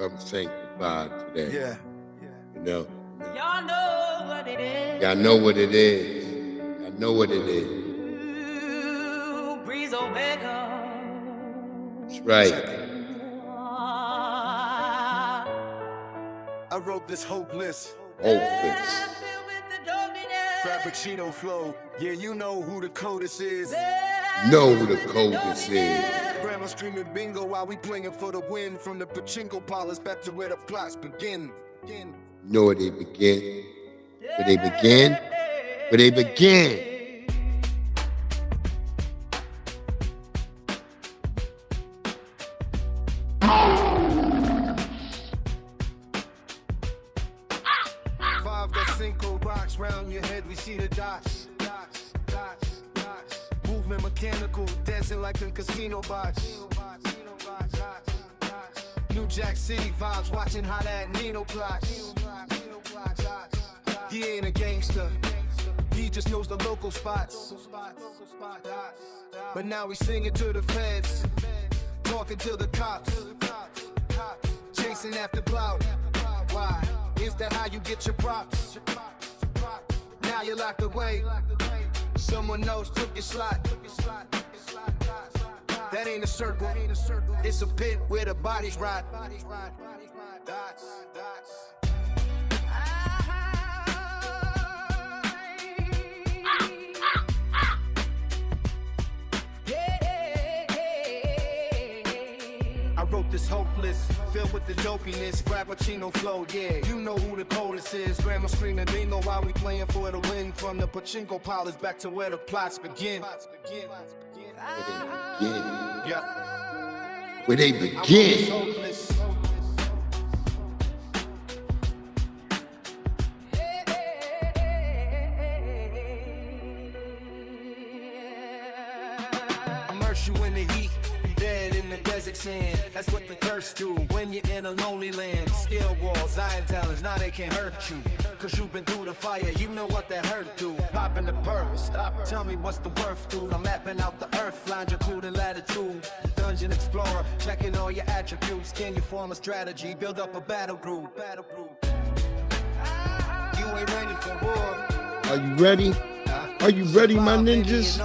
come saying goodbye today. Yeah. You know. Y'all know what it is. Y'all know what it is. Y'all know what it is. Ooh, Breeze Omega. That's right. I wrote this hopeless. Hopeless. Filled with the dopeness. Frappuccino flow. Yeah, you know who the codest is. Know who the coldest is. Grandma screaming bingo while we playing for the win. From the pachinko parlors back to where the plots begin. Know where they begin. Where they begin. Where they begin. Five that cinco rocks round your head. We see the dots. Movement mechanical, dancing like in casino box. New Jack City vibes, watching how that Nino plots. He ain't a gangster, he just knows the local spots. But now we singing to the feds, talking to the cops, chasing after clout. Why? Is that how you get your props? Now you're locked away. Someone else took your slot. That ain't a circle, it's a pit where the bodies rot. I wrote this hopeless, filled with the dopiness, frappuccino flow, yeah. You know who the coldest is. Grandma screaming bingo while we playing for the win. From the pachinko parlors back to where the plots begin. Where they begin. Yeah. Where they begin. Hopeless. Immerse you in the heat, dead in the desert sand. That's what the thirst do when you're in a lonely land. Steel walls, iron talons, now they can't hurt you. Cause you've been through the fire, you know what that hurt do. Popping the purse, stop, tell me what's the worth, dude. I'm mapping out the earth, longitude and latitude. Dungeon explorer, checking all your attributes. Can you form a strategy, build up a battle group? You ain't ready for war. Are you ready? Are you ready, my ninjas?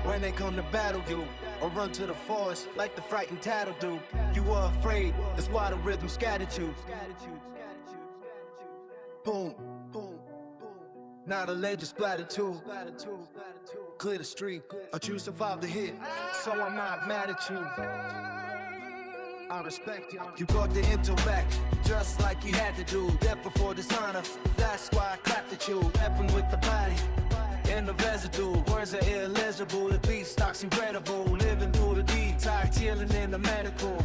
When they come to battle you, or run to the forest like the frightened tattle do. You were afraid, that's why the rhythm scattered you. Boom, boom, boom. Now the ledge is splattered too. Clear the street, but you survived the hit, so I'm not mad at you. I respect you. You brought the intellect, just like you had to do. Death before dishonor, that's why I clapped at you. Weapon with the body, and the residue. Words are illegible, the beat stock's incredible. Living through the detox, healing in the medical.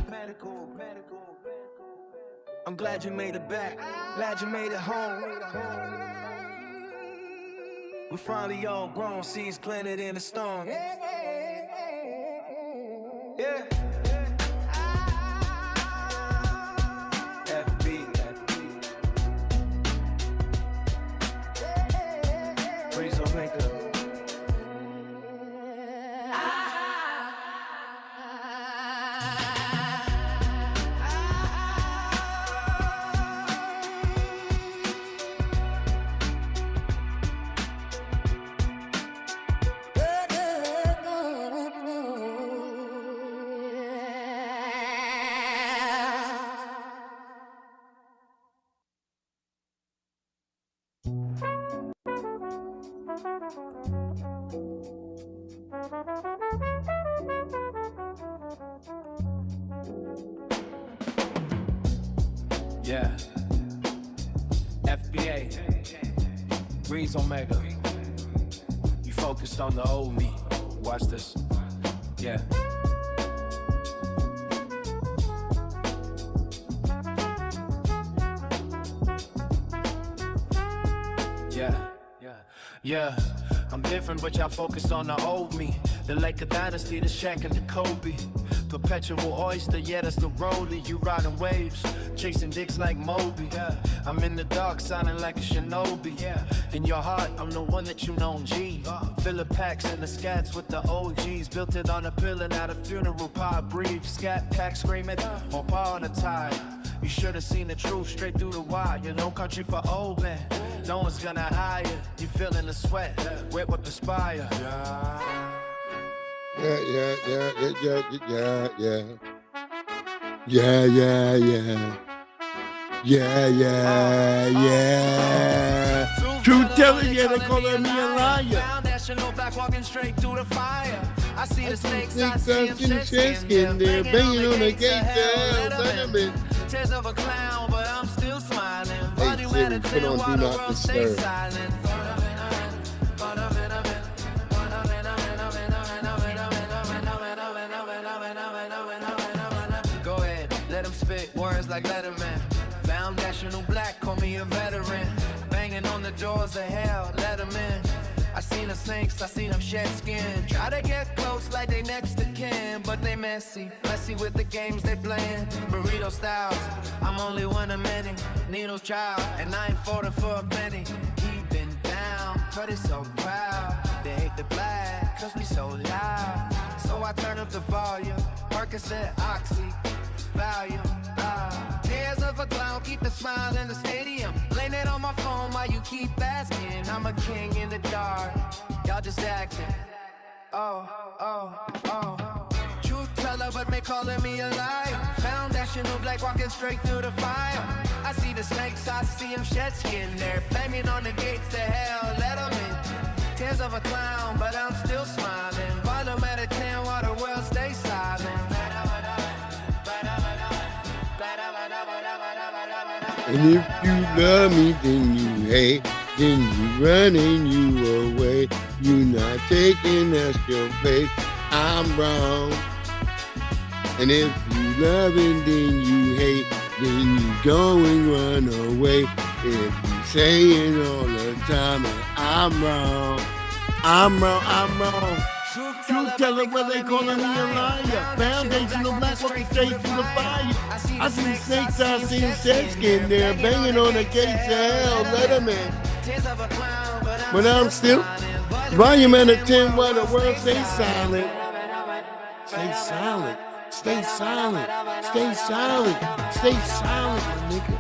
I'm glad you made it back, glad you made it home. We're finally all grown, seeds planted in the stone. Yeah. FB. Breeze Omega. Yeah. FBA. Breeze Omega. You focused on the old me. Watch this. Yeah. Yeah, I'm different, but y'all focused on the old me. The Laker dynasty, the Shaq and the Kobe. Perpetual oyster, yeah, that's the rollie. You riding waves, chasing dicks like Moby. Yeah, I'm in the dark, sounding like a shinobi. Yeah, in your heart, I'm the one that you know, G. Filler packs and the scats with the OGs. Built it on a pillar, not a funeral pie. Breathe, scat pack screaming, or paw on a tie. You should have seen the truth straight through the wire. You know, country for old men. No one's gonna hire. You feeling the sweat, wet with perspire. Yeah. Truth telling, yeah, they calling me a liar. Foundational black walking straight through the fire. I see the snakes, I see I've seen the shed skin there, banging on the gate there. Letterman. Tears of a clown, but I'm still smiling. Hey Siri, put on Do Not Disturb. Go ahead, let him spit words like Letterman. Foundational black, call me a veteran. Banging on the doors of hell, let him in. I seen the snakes, I seen them shed skin. Try to get close like they next to kin, but they messy with the games they playing. Burrito styles, I'm only one of many. Needles child, and I ain't falling for a penny. Keeping down, but it's so proud. They hate the black, cause we so loud. So I turn up the volume, Percocet, Oxy, Valium. Tears of a clown, keep the smile in the stadium. Blame it on my phone while you keep asking. I'm a king in the dark, y'all just acting. Oh. Truth teller, but they calling me a liar. Foundational black walking straight through the fire. I see the snakes, I see them shed skin. They're banging on the gates to hell, let them in. Tears of a clown, but I'm still smiling. Bottom at a 10 while the world stays silent. And if you love me, then you hate, then you running you away. You not taking that's your place. I'm wrong. And if you loving, then you hate, then you go and run away. If you saying all the time that I'm wrong. Truth teller, where they calling me a liar. Foundational black walking straight through the fire. I see snakes, I see shed skin there, banging on the gates of hell. Let them in. But I'm still volume at a 10 while the world stays silent. Stay silent. Stay silent. Stay silent. Stay silent, my nigga.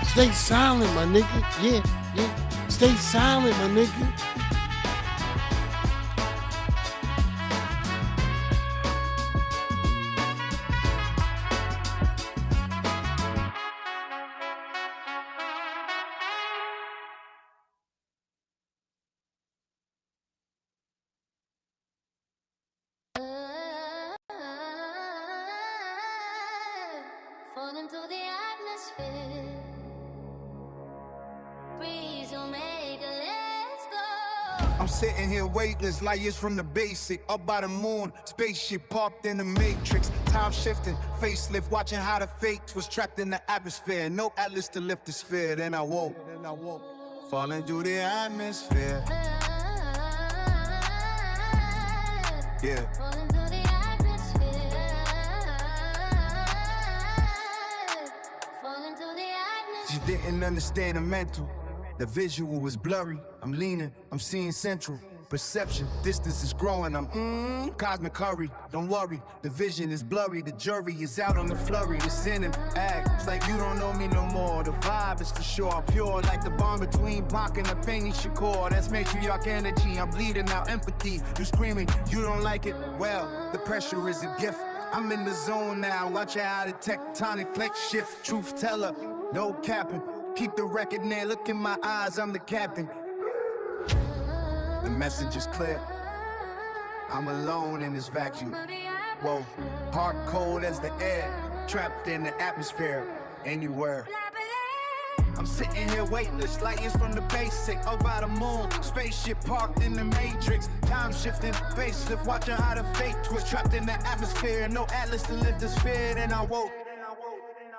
Stay silent, my nigga. Yeah. Stay silent, my nigga. Falling through the atmosphere. Breeze will make a let's go. I'm sitting here weightless, like it's from the basic. Up by the moon, spaceship parked in the matrix. Time shifting, facelift, watching how the fakes was trapped in the atmosphere. No atlas to lift the sphere, then I woke. Falling through the atmosphere. Yeah. Falling through the atmosphere. Falling through the atmosphere. She didn't understand the mental. The visual was blurry. I'm leaning, I'm seeing central. Perception, distance is growing. I'm cosmic curry. Don't worry, the vision is blurry. The jury is out on the flurry. The sin and act. It's like you don't know me no more. The vibe is for sure. I'm pure like the bond between Bach and the Fanny Shakur. That's matriarch energy. I'm bleeding out empathy. You screaming, you don't like it? Well, the pressure is a gift. I'm in the zone now. Watch how the tectonic plate shift. Truth teller, no capping. Keep the record there. Look in my eyes. I'm the captain. The message is clear. I'm alone in this vacuum. Whoa, hard cold as the air, trapped in the atmosphere, anywhere. I'm sitting here weightless, like it's from the basic. Up by the moon, spaceship parked in the matrix. Time shifting, facelift, watching how the fate twist. Trapped in the atmosphere, no atlas to lift the sphere. Then I woke.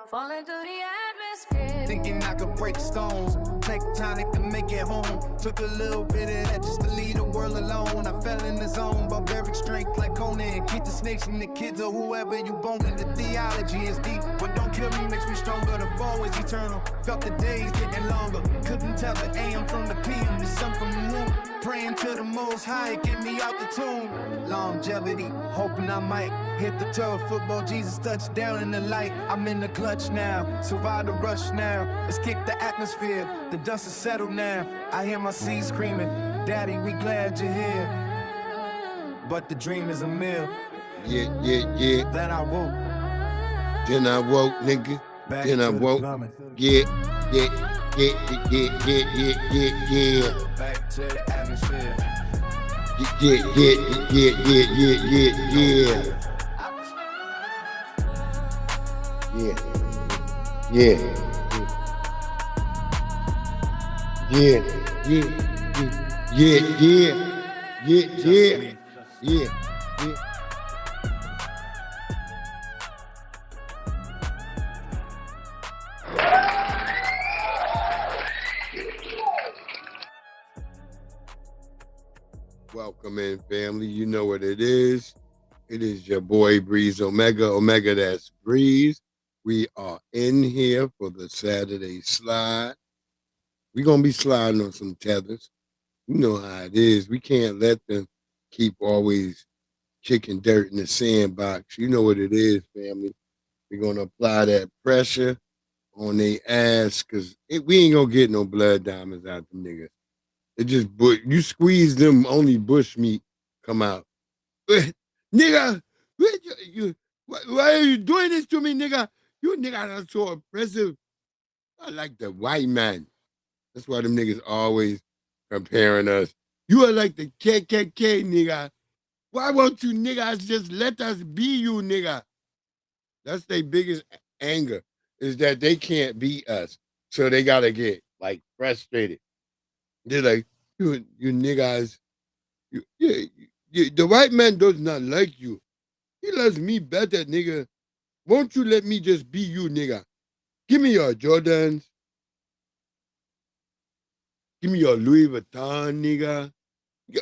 Falling through the atmosphere. Thinking I could break stones, tectonic to make it home. Took a little bit of that just to leave the world alone. I fell in the zone, barbaric strength like Conan. Keep the snakes and the kids or whoever you bone in. The theology is deep. What don't kill me makes me stronger. The fall is eternal. Felt the days getting longer. Couldn't tell the AM from the PM, the sun from the moon. Praying to the most high, get me out the tomb. Longevity, hoping I might hit the turf. Football, Jesus touchdown in the light. I'm in the clutch now, survive the rush now. Let's kick the atmosphere, the dust is settled now. I hear my seed screaming, Daddy, we glad you're here. But the dream is a meal. Yeah. Then I woke. Then I woke, nigga. Back Then I to the woke. plumbing. Yeah. Back to the atmosphere. Yeah. Welcome in, family. You know what it is. It is your boy Breeze Omega. Omega, that's Breeze. We are in here for the Saturday slide. We're going to be sliding on some tethers. You know how it is. We can't let them keep always kicking dirt in the sandbox. You know what it is, family. We're going to apply that pressure on their ass because we ain't going to get no blood diamonds out them niggas. It just, you squeeze them, only bush meat come out. Nigga, why are you doing this to me, nigga? You niggas are so oppressive. I like the white man. That's why them niggas always comparing us. You are like the KKK, nigga. Why won't you niggas just let us be you, nigga? That's their biggest anger, is that they can't beat us. So they gotta get like frustrated. They're like, you niggas, the white man does not like you. He loves me better, nigga. Won't you let me just be you, nigga? Give me your Jordans. Give me your Louis Vuitton, nigga.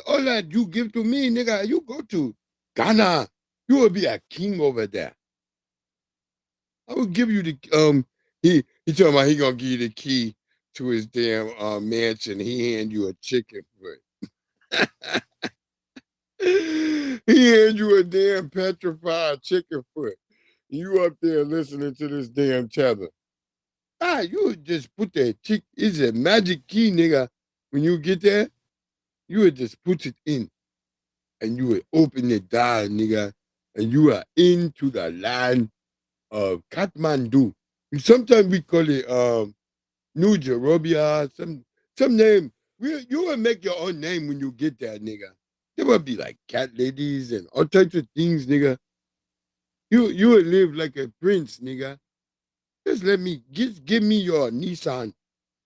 All that you give to me, nigga, you go to Ghana. You will be a king over there. I will give you the he talking about he gonna give you the key to his damn mansion. He hand you a chicken foot. He hand you a damn petrified chicken foot. You up there listening to this damn tether. You would just put that it's a magic key, nigga. When you get there, you would just put it in and you would open the door, nigga, and you are into the land of Kathmandu. Sometimes we call it New Jerobia, some name. You will make your own name when you get there, nigga. There will be like cat ladies and all types of things, nigga. You will live like a prince, nigga. Just give me your Nissan.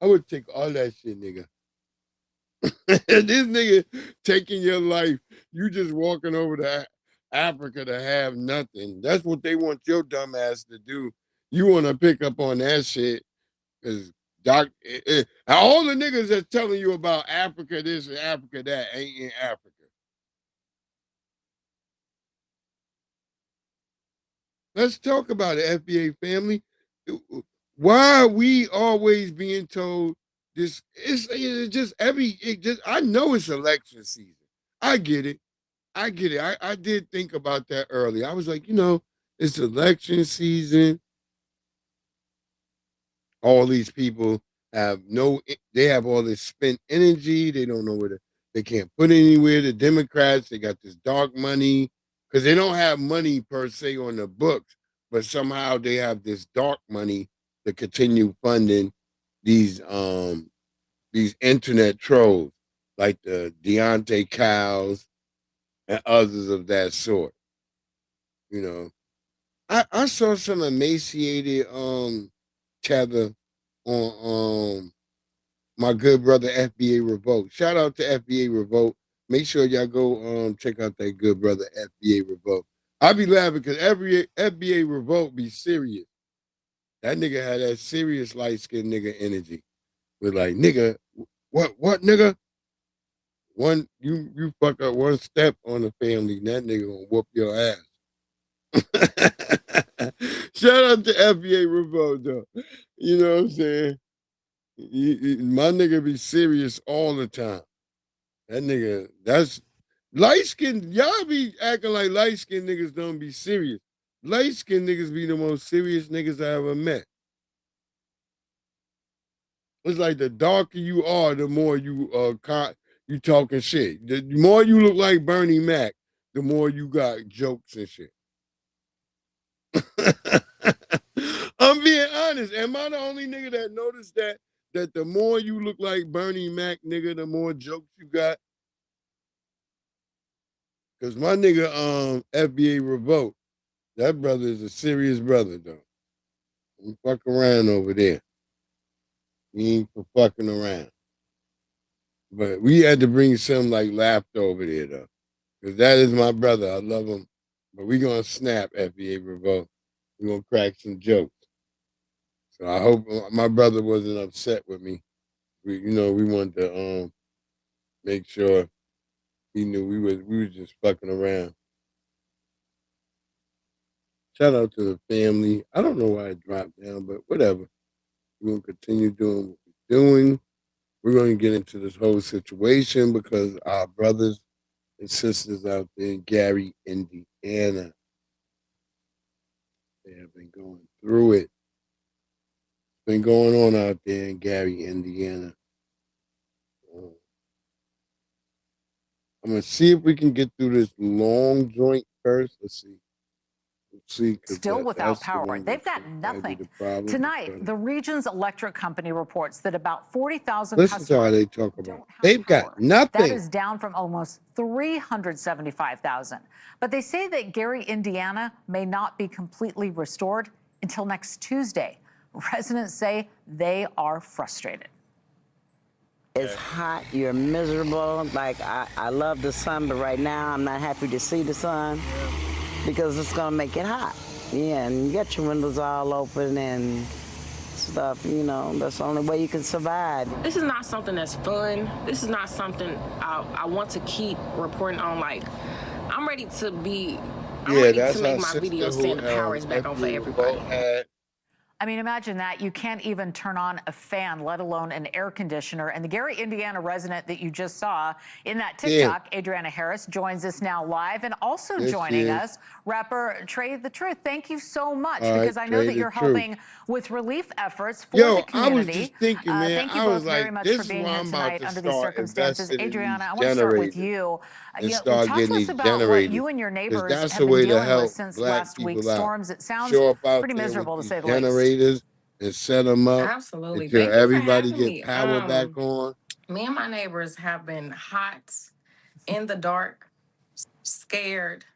I would take all that shit, nigga. This nigga taking your life. You just walking over to Africa to have nothing. That's what they want your dumb ass to do. You want to pick up on that shit because all the niggas that's telling you about Africa this and Africa that ain't in Africa. Let's talk about it, FBA family. Why are we always being told this? I know it's election season. I get it. I did think about that earlier. I was like, it's election season. All these people they have all this spent energy. They don't know they can't put anywhere. The Democrats, they got this dark money because they don't have money per se on the books, but somehow they have this dark money to continue funding these internet trolls like the Deontay Cows and others of that sort. I saw some emaciated tether on my good brother FBA Revolt. Shout out to FBA Revolt. Make sure y'all go check out that good brother FBA Revolt. I be laughing because every FBA Revolt be serious. That nigga had that serious light skinned nigga energy. With like, nigga, what nigga? You fuck up one step on the family, that nigga gonna whoop your ass. Shout out to FBA Revolt though. You know what I'm saying? My nigga be serious all the time. That nigga, that's light skinned. Y'all be acting like light skinned niggas don't be serious. Light skinned niggas be the most serious niggas I ever met. It's like the darker you are, the more you you talking shit. The more you look like Bernie Mac, the more you got jokes and shit. I'm being honest. Am I the only nigga that noticed that? That the more you look like Bernie Mac, nigga, the more jokes you got. Cause my nigga, FBA Revolt, that brother is a serious brother though. Don't fuck around over there. He ain't for fucking around. But we had to bring some like laughter over there though. Cause that is my brother. I love him. But we gonna snap FBA Revolt. We gonna crack some jokes. So I hope my brother wasn't upset with me. We wanted to make sure he knew we was just fucking around. Shout out to the family. I don't know why it dropped down, but whatever. We're gonna continue doing what we're doing. We're gonna get into this whole situation because our brothers and sisters out there in Gary, Indiana, they have been going through it. It's been going on out there in Gary, Indiana. I'm gonna see if we can get through this long joint first. Let's see. Still without power. They've got nothing. Tonight, the region's electric company reports that about 40,000 Listen to how they talk about it. They've got nothing. That is down from almost 375,000. But they say that Gary, Indiana may not be completely restored until next Tuesday. Residents say they are frustrated. It's hot, you're miserable. Like, I love the sun, but right now I'm not happy to see the sun because it's gonna make it hot. Yeah, and you got your windows all open and stuff, that's the only way you can survive. This is not something that's fun. This is not something I want to keep reporting on. Like, I'm ready to make my video saying the power is back on for everybody. I mean, imagine that. You can't even turn on a fan, let alone an air conditioner. And the Gary, Indiana resident that you just saw in that TikTok, Adriana Harris, joins us now live. And also joining us, rapper Trey the Truth. Thank you so much, because I know that you're helping with relief efforts for the community. I was just thinking, man. Thank you both very much for being here tonight under these circumstances. Adriana, I want to start with you. Talk to us about what you and your neighbors have been dealing with since last week's storms. It sounds pretty miserable, to say the least. And set them up. Absolutely. Until everybody get power back on. Me and my neighbors have been hot, in the dark, scared,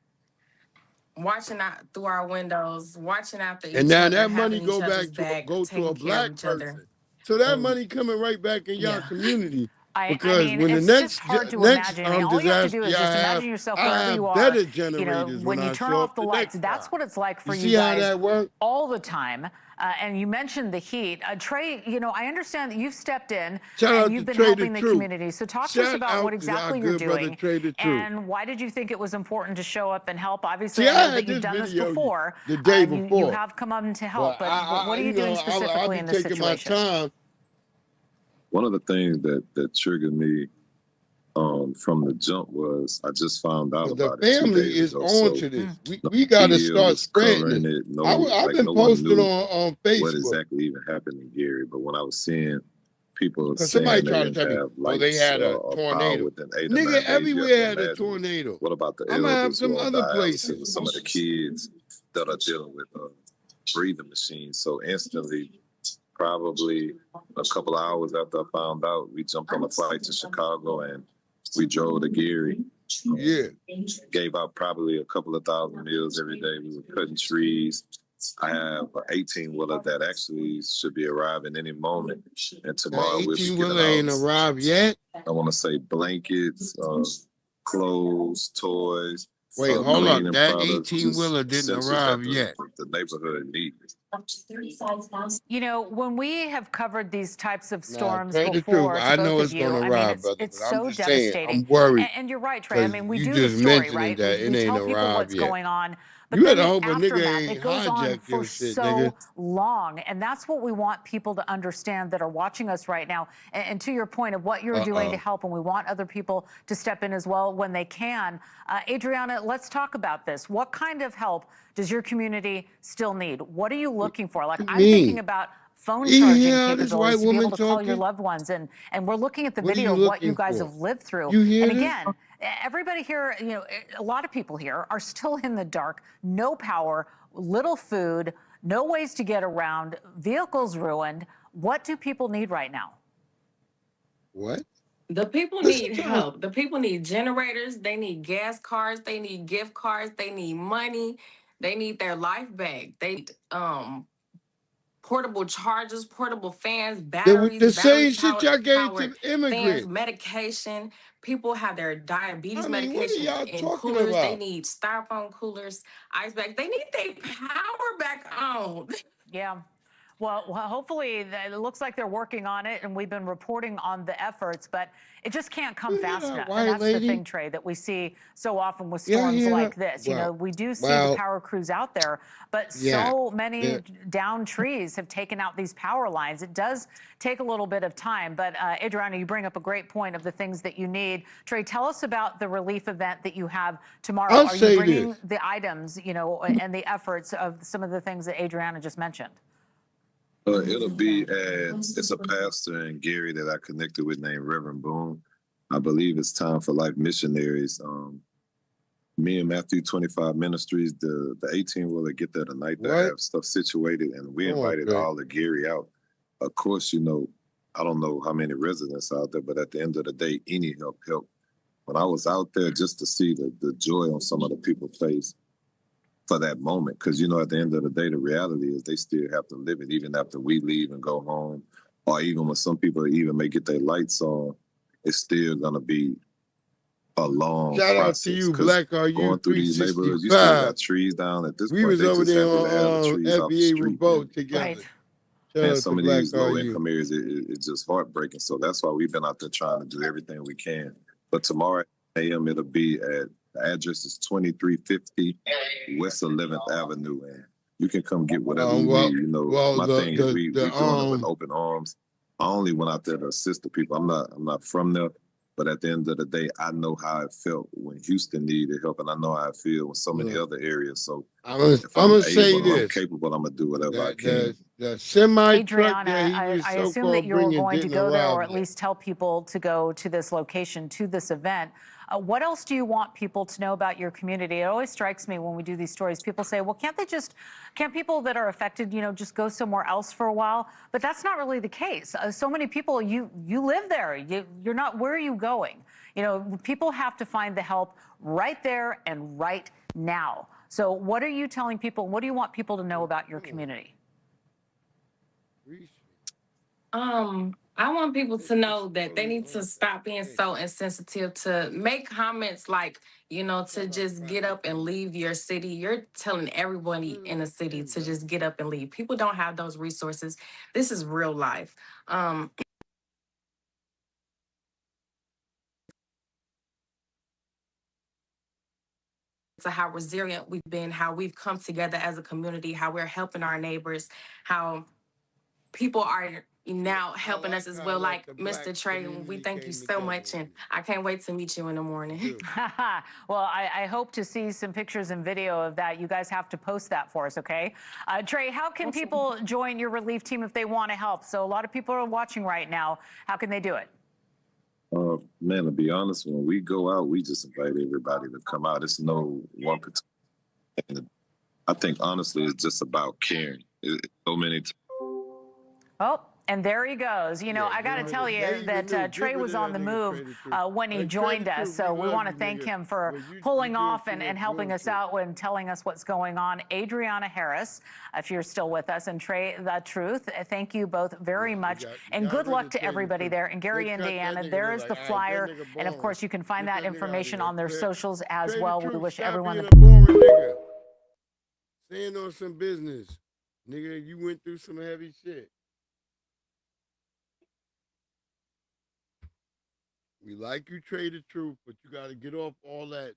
watching out through our windows, watching out the. And now that money go to a black person. So that money coming right back in y'all community. Because when it's the just hard to imagine. All you have to do is just imagine yourself wherever you are. When you turn off the lights, that's what it's like for you guys all the time. And you mentioned the heat. Trey, I understand that you've stepped in and you've been helping the community. So talk to us about what exactly you're doing and why did you think it was important to show up and help? Obviously, I know that you've done this before. The day before. You have come up to help, but what are you doing specifically in this situation? One of the things that triggered me from the jump was I just found out about it. The family is on to this. We got to start spreading it. I've been posting on Facebook. What exactly even happened in Gary? But when I was seeing people saying somebody tried to tell me, they had a tornado. Nigga, everywhere had a tornado. What about the have some other places? Some of the kids that are dealing with breathing machines. So instantly, probably a couple of hours after I found out, we jumped on a flight to Chicago and we drove to Gary. Gave out probably a couple of thousand meals every day. We were cutting trees. I have an 18-wheeler that actually should be arriving any moment. And tomorrow we'll be getting out. 18-wheeler ain't arrived yet? I want to say blankets, clothes, toys. Wait, hold up. That 18-wheeler didn't arrive yet. The neighborhood needs. When we have covered these types of storms before, I know it's going to arrive, brother. It's so devastating. I'm worried. And you're right, Trey. We do just the story, mentioning right? that We it ain't tell people arrived what's yet. going on. But You then better the hope a nigga aftermath, ain't it goes on hijack for your shit, so nigga. long. And that's what we want people to understand that are watching us right now. And to your point of what you're doing to help, and we want other people to step in as well when they can. Adriana, let's talk about this. What kind of help does your community still need? What are you looking for? Like, I'm thinking about phone You charging hear how this white capabilities to be able woman to call your talking? loved ones. And we're looking at the What are video you of what you looking guys for? have lived through. You hear And this? again, everybody here, you know, a lot of people here are still in the dark, no power, little food, no ways to get around, vehicles ruined. What do people need right now? What? The people need help. The people need generators. They need gas cards. They need gift cards. They need money. They need their life back. They need portable chargers, portable fans, batteries, The battery same shit y'all gave to powered fans, immigrants. medication. People have their diabetes I mean, what are medication y'all in talking coolers. They about? need styrofoam coolers, ice bags. They need their power back on. Yeah. Well, hopefully, it looks like they're working on it, and we've been reporting on the efforts, but it just can't come fast enough. And that's the thing, Trey, that we see so often with storms like this. You know, we do see the power crews out there, but so many downed trees have taken out these power lines. It does take a little bit of time, but Adriana, you bring up a great point of the things that you need. Trey, tell us about the relief event that you have tomorrow. Are you bringing the items, you know, and the efforts of some of the things that Adriana just mentioned? It'll be it's a pastor in Gary that I connected with named Reverend Boone. I believe it's Time for Life Missionaries. Me and Matthew 25 Ministries, the 18-wheeler get there tonight to have stuff situated, and we invited all of Gary out. Of course, you know, I don't know how many residents out there, but at the end of the day, any help. When I was out there, just to see the joy on some of the people's face for that moment, because you know, at the end of the day, the reality is they still have to live it even after we leave and go home, or even when some people even may get their lights on, it's still gonna be a long Shout process. out to you, Black Are You Going through these neighborhoods, you 365. still got trees down at this We point. was They over just there happy to have the on trees off the FBA street. remote together. Right. And some of these low-income areas, it's just heartbreaking. So that's why we've been out there trying to do everything we can. But tomorrow a.m. it'll be at, the address is 2350 West 11th Avenue. And you can come get whatever you need. You know, my thing is we doing it with open arms. I only went out there to assist the people. I'm not from there. But at the end of the day, I know how it felt when Houston needed help, and I know how I feel in so many other areas. So if I'm gonna say able, this. I'm capable, I'm gonna do whatever I can. The semi truck Adriana, that he was I assume so-called that you're bringing going to didn't go there, or arrive at yet. least tell people to go to this location, to this event. What else do you want people to know about your community? It always strikes me when we do these stories, people say, well, can't people that are affected, you know, just go somewhere else for a while? But that's not really the case. So many people, you live there. You're not, where are you going? You know, people have to find the help right there and right now. So what are you telling people? What do you want people to know about your community? I want people to know that they need to stop being so insensitive to make comments like, you know, to just get up and leave your city. You're telling everybody in the city to just get up and leave. People don't have those resources. This is real life. To how resilient we've been, how we've come together as a community, how we're helping our neighbors, how people are now helping us as well. Like Mr. Trey, we thank you so much, and I can't wait to meet you in the morning. Well, I hope to see some pictures and video of that. You guys have to post that for us, okay? Trey, how can people join your relief team if they want to help? So a lot of people are watching right now. How can they do it? Man, to be honest, when we go out, we just invite everybody to come out. It's no one particular. I think, honestly, it's just about caring. So many times. Oh, and there he goes. You know, I got to tell you that Trey was on the move when he joined us. So we want to thank him for pulling off and helping us out when telling us what's going on. Adriana Harris, if you're still with us, and Trey the Truth, thank you both very much. And good luck to everybody there in Gary, Indiana. There is the flyer. And of course, you can find that information on their socials as well. We wish everyone the best. Saying on some business. Nigga, you went through some heavy shit. We like you, Trey the Truth, but you got to get off all that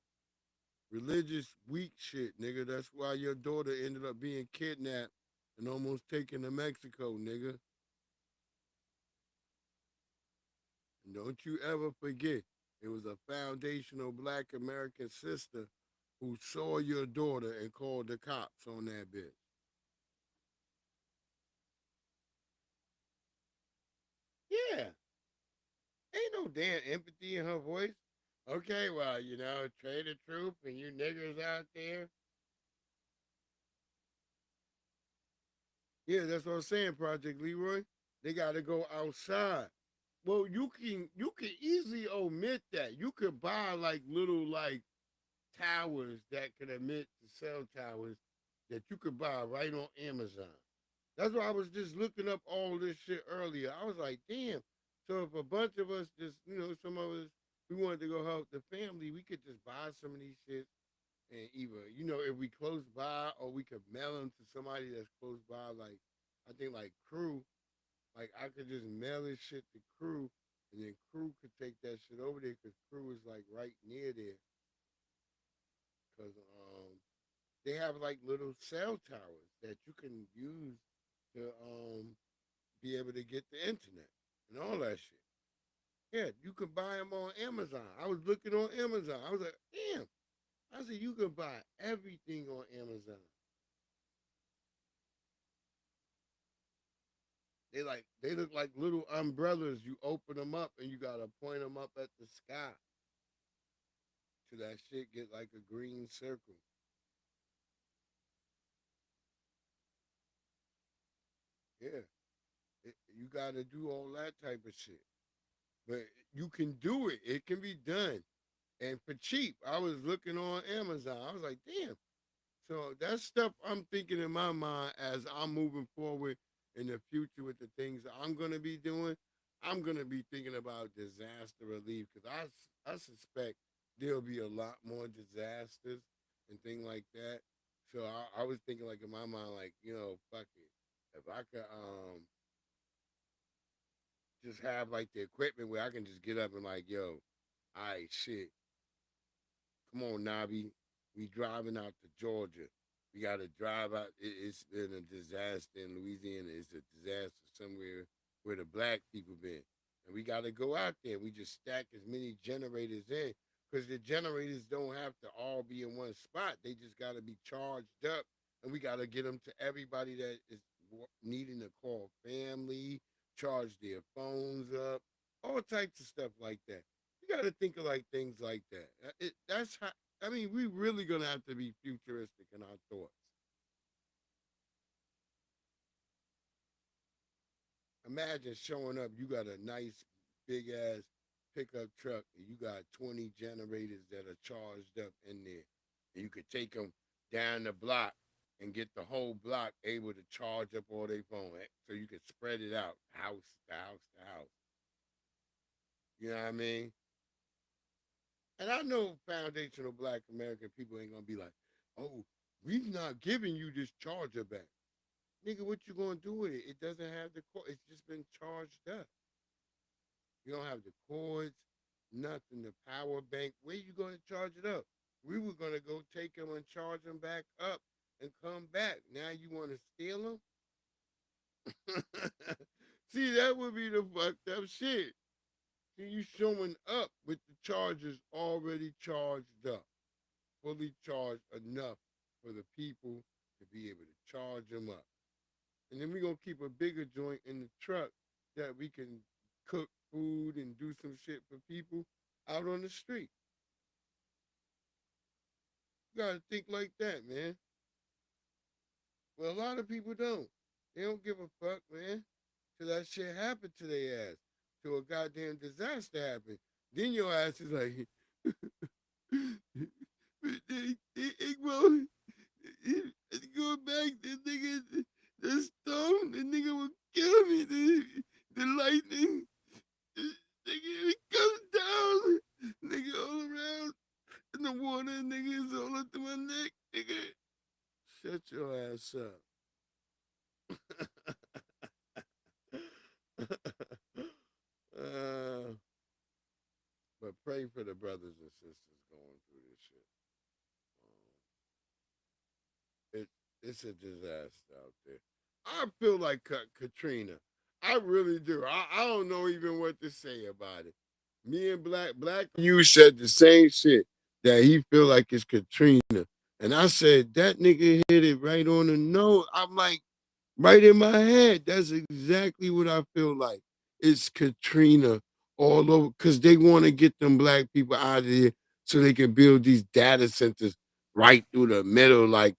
Religious weak shit, nigga. That's why your daughter ended up being kidnapped and almost taken to Mexico, nigga. And don't you ever forget, it was a foundational black American sister who saw your daughter and called the cops on that bitch. Yeah, ain't no damn empathy in her voice. Okay, well, trade the truth and you niggers out there. Yeah, that's what I'm saying, Project Leroy. They gotta go outside. Well, you can easily omit that. You could buy like little like towers that could emit the cell towers that you could buy right on Amazon. That's why I was just looking up all this shit earlier. I was like, damn. So if a bunch of us just, some of us, we wanted to go help the family, we could just buy some of these shit and either, if we close by or we could mail them to somebody that's close by, like, I think like Crew, like I could just mail this shit to Crew and then Crew could take that shit over there because Crew is like right near there. Because they have like little cell towers that you can use to be able to get the internet and all that shit. Yeah, you can buy them on Amazon. I was looking on Amazon. I was like, damn. I said you can buy everything on Amazon. They look like little umbrellas. You open them up and you gotta point them up at the sky till that shit get like a green circle. Yeah, you gotta do all that type of shit. But you can do it. It can be done. And for cheap. I was looking on Amazon. I was like, damn. So that's stuff I'm thinking in my mind as I'm moving forward in the future with the things I'm gonna be doing. I'm gonna be thinking about disaster relief because I suspect there'll be a lot more disasters and things like that. So I was thinking like in my mind, like, fuck it. If I could just have like the equipment where I can just get up and like, yo, all right, shit, come on, Nobby. We driving out to Georgia. We got to drive out. It's been a disaster in Louisiana. It's a disaster somewhere where the black people been. And we got to go out there. We just stack as many generators in because the generators don't have to all be in one spot. They just got to be charged up. And we got to get them to everybody that is needing to call family, charge their phones up, all types of stuff like that. You got to think of like things like that. That's how. I mean, we really gonna have to be futuristic in our thoughts. Imagine showing up. You got a nice big ass pickup truck, and you got 20 generators that are charged up in there, and you could take them down the block and get the whole block able to charge up all their phone, so you could spread it out, house to house to house. You know what I mean? And I know foundational black American people ain't gonna be like, oh, we've not giving you this charger back. Nigga, what you gonna do with it? It doesn't have the cord. It's just been charged up. You don't have the cords, nothing, the power bank. Where you gonna charge it up? We were gonna go take them and charge them back up and come back. Now you wanna steal them? See, that would be the fucked up shit. See, you showing up with the chargers already charged up, fully charged enough for the people to be able to charge them up. And then we're gonna keep a bigger joint in the truck that we can cook food and do some shit for people out on the street. You gotta think like that, man. Well, a lot of people don't. They don't give a fuck, man. Till that shit happened to their ass. Till a goddamn disaster happened. Then your ass is like, well, go back, the nigga, the storm, the nigga will kill me. The lightning, nigga, it comes down, nigga, all around, and the water, nigga, is all up to my neck, nigga. Shut your ass up. uh, but pray for the brothers and sisters going through this shit. It's a disaster out there. I feel like Katrina. I really do. I don't know even what to say about it. Me and Black, you said the same shit that he feel like it's Katrina, and I said that nigga hit it right on the nose. I'm like, right in my head. That's exactly what I feel like. It's Katrina all over because they want to get them black people out of here so they can build these data centers right through the middle, like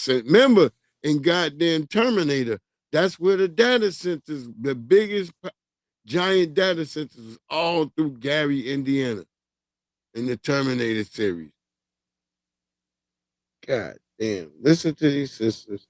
remember in goddamn Terminator. That's where the data centers, the biggest giant data centers, was all through Gary, Indiana, in the Terminator series. God damn! Listen to these sisters.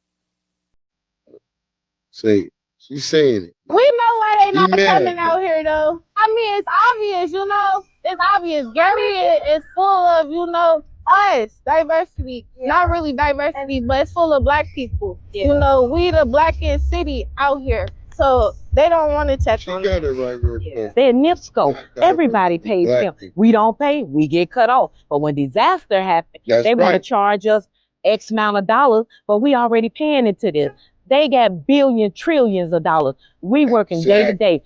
Say she's saying it. We know why they not coming out here though. I mean, it's obvious, you know. It's obvious. Gary is full of, you know, us, diversity. Yeah. Not really diversity, but it's full of black people. Yeah. You know, we the blackest city out here. So they don't want to check on got it right real quick. They're NIPSCO. Everybody pays them. We don't pay, we get cut off. But when disaster happens, they want to charge us X amount of dollars, but we already paying into this. They got billions, trillions of dollars. We working day to day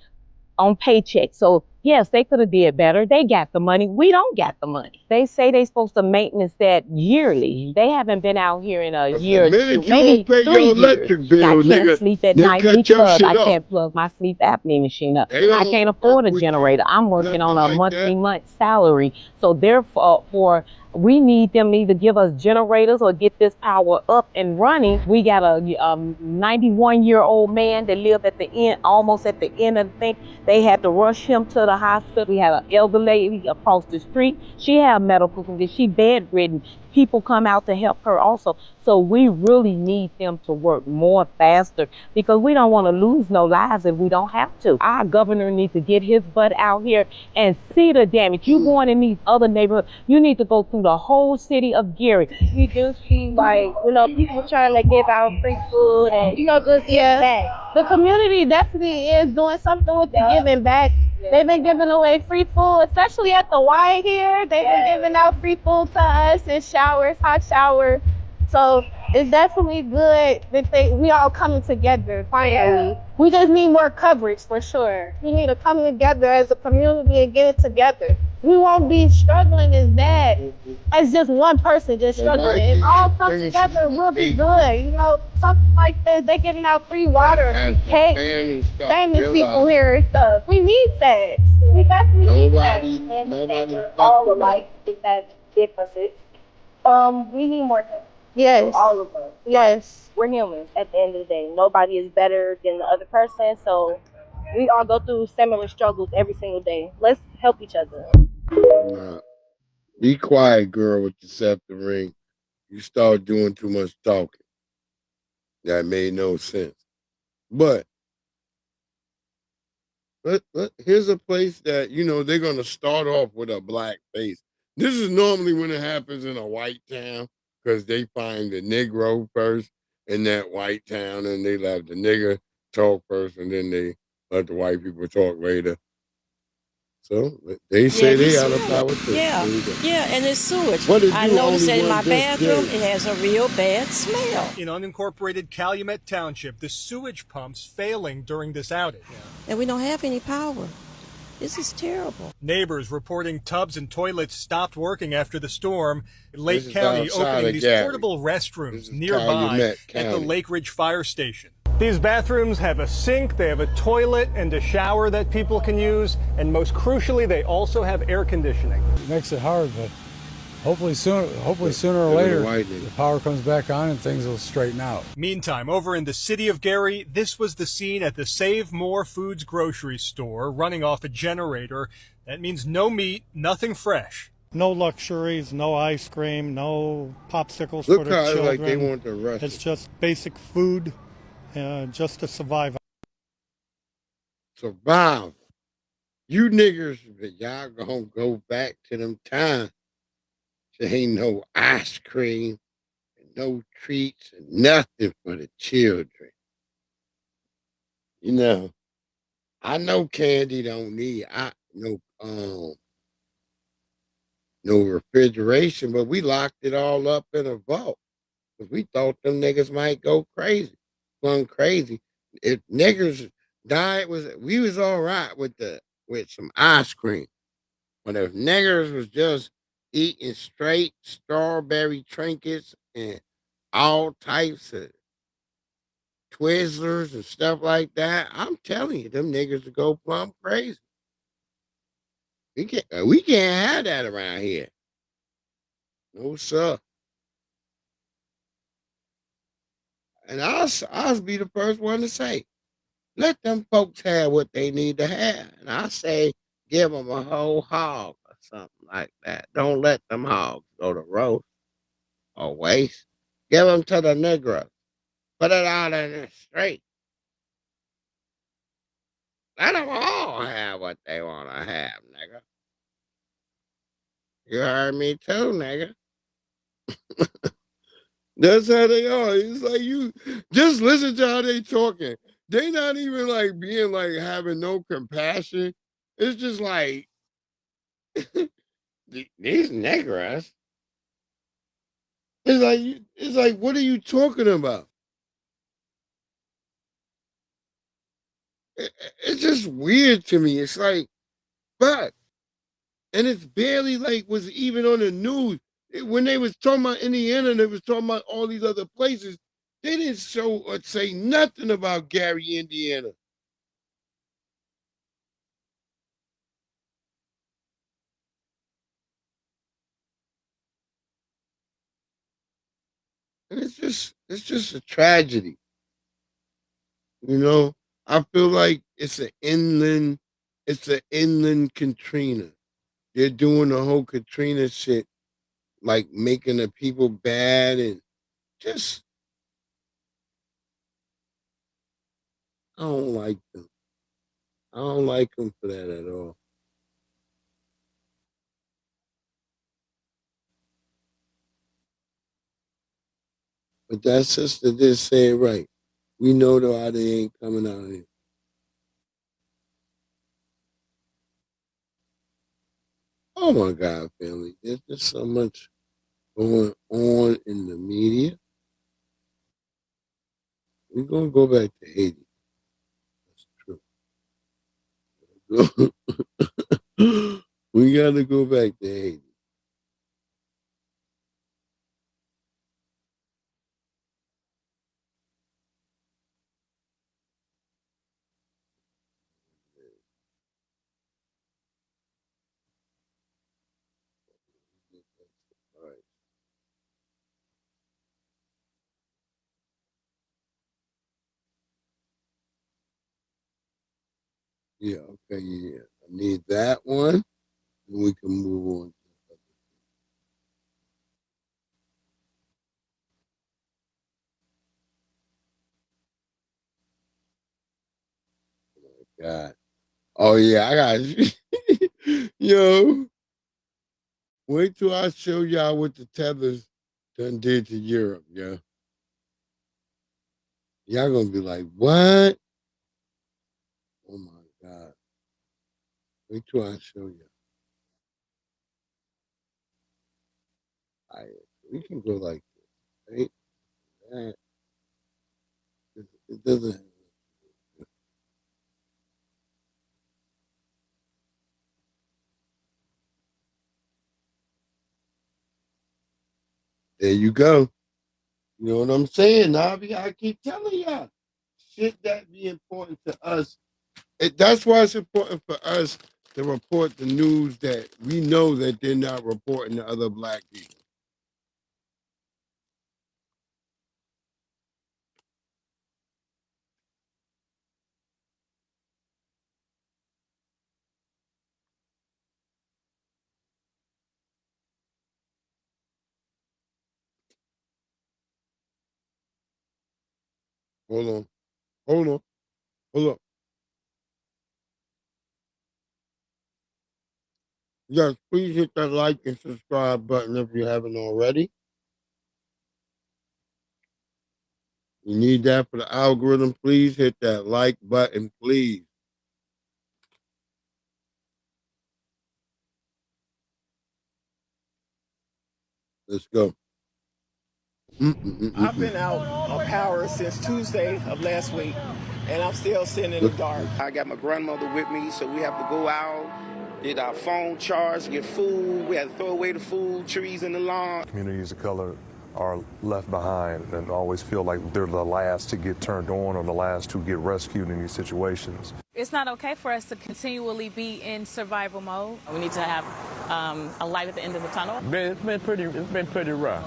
on paychecks. So yes, they could have did better. They got the money. We don't got the money. They say they supposed to maintenance that yearly. They haven't been out here in a year or two, maybe 3 years. Bill, I can't sleep at night because I can't plug my sleep apnea machine up. I can't afford a generator. I'm working on a month salary. So therefore, we need them to either give us generators or get this power up and running. We got a 91-year-old man that lived at the end, almost at the end of the thing. They had to rush him to the hospital. We had an elder lady across the street. She had medical condition. She bedridden. People come out to help her also. So we really need them to work more faster because we don't want to lose no lives if we don't have to. Our governor needs to get his butt out here and see the damage. You going in these other neighborhoods, you need to go through the whole city of Gary. We do see, like, you know, people trying to give out free food and, you know, just give back. The community definitely is doing something with the giving back. They've been giving away free food, especially at the Y here. They've been giving out free food to us and showers, hot showers. So it's definitely good that we all coming together finally. We just need more coverage for sure. We need to come together as a community and get it together. We won't be struggling as bad as just one person just struggling. If all come together, we'll be good. You know, something like this, they giving out free water, cake, famous people here and stuff. We need that. We definitely need that. And all of like that differences. We need more. Yes. So all of us. Yes. We're humans at the end of the day. Nobody is better than the other person. So we all go through similar struggles every single day. Let's help each other. Be quiet, girl, with the scepter ring. You start doing too much talking. That made no sense. But here's a place that, you know, they're going to start off with a black face. This is normally when it happens in a white town because they find the Negro first in that white town and they let the nigger talk first and then they let the white people talk later. So they say they out of power too. Yeah, and it's sewage. I noticed that in my bathroom, it has a real bad smell. In unincorporated Calumet Township, the sewage pumps failing during this outage. And we don't have any power. This is terrible. Neighbors reporting tubs and toilets stopped working after the storm. Lake County opening these portable restrooms nearby at the Lake Ridge Fire Station. These bathrooms have a sink, they have a toilet and a shower that people can use, and most crucially, they also have air conditioning. It makes it hard, but hopefully sooner or later, the power comes back on and things will straighten out. Meantime, over in the city of Gary, this was the scene at the Save More Foods grocery store, running off a generator. That means no meat, nothing fresh. No luxuries, no ice cream, no popsicles for the children. Like they want to rush. It's just basic food. Just to survive. Survive. You niggers, y'all gonna go back to them times. There ain't no ice cream, and no treats, and nothing for the children. You know, I know candy don't need no refrigeration, but we locked it all up in a vault. Because we thought them niggas might go crazy, going crazy. If niggers died, we was all right with some ice cream. But if niggers was just eating straight strawberry trinkets and all types of Twizzlers and stuff like that, I'm telling you, them niggas would go plumb crazy. We can't have that around here. No sir. And I'll be the first one to say, let them folks have what they need to have. And I say, give them a whole hog or something like that. Don't let them hogs go to roast or waste. Give them to the Negroes. Put it out in the street. Let them all have what they want to have, nigga. You heard me too, nigga. That's how they are. It's like you just listen to how they talking. They not even like being like having no compassion. It's just like these niggas. It's like what are you talking about? It's just weird to me. It's like, but and it's barely like was even on the news. When they was talking about Indiana, they was talking about all these other places. They didn't show or say nothing about Gary, Indiana. And it's just a tragedy. You know, I feel like it's an inland Katrina. They're doing the whole Katrina shit, like making the people bad and just I don't like them. I don't like them for that at all. But that sister did say it right. We know though how they ain't coming out here. Oh my God, family. There's just so much going on in the media. We're gonna go back to Haiti. That's true. We gotta go back to Haiti. All right. Yeah, okay, yeah. I need that one, and we can move on. God. Oh yeah, I got yo. Wait till I show y'all what the tethers done did to Europe, yo. Y'all gonna be like, what? Oh my God. Wait till I show you. I we can go like this, right? That, it doesn't there you go. You know what I'm saying, Navi? I keep telling y'all. Shit that be important to us. That's why it's important for us to report the news that we know that they're not reporting to other black people. Hold on. Hold on. Hold on. Yes, please hit that like and subscribe button if you haven't already. You need that for the algorithm. Please hit that like button, please. Let's go. I've been out of power since Tuesday of last week, and I'm still sitting in the dark. I got my grandmother with me, so we have to go out, get our phone charged, get food. We have to throw away the food, trees in the lawn. Communities of color are left behind and always feel like they're the last to get turned on or the last to get rescued in these situations. It's not okay for us to continually be in survival mode. We need to have a light at the end of the tunnel. It's been pretty rough.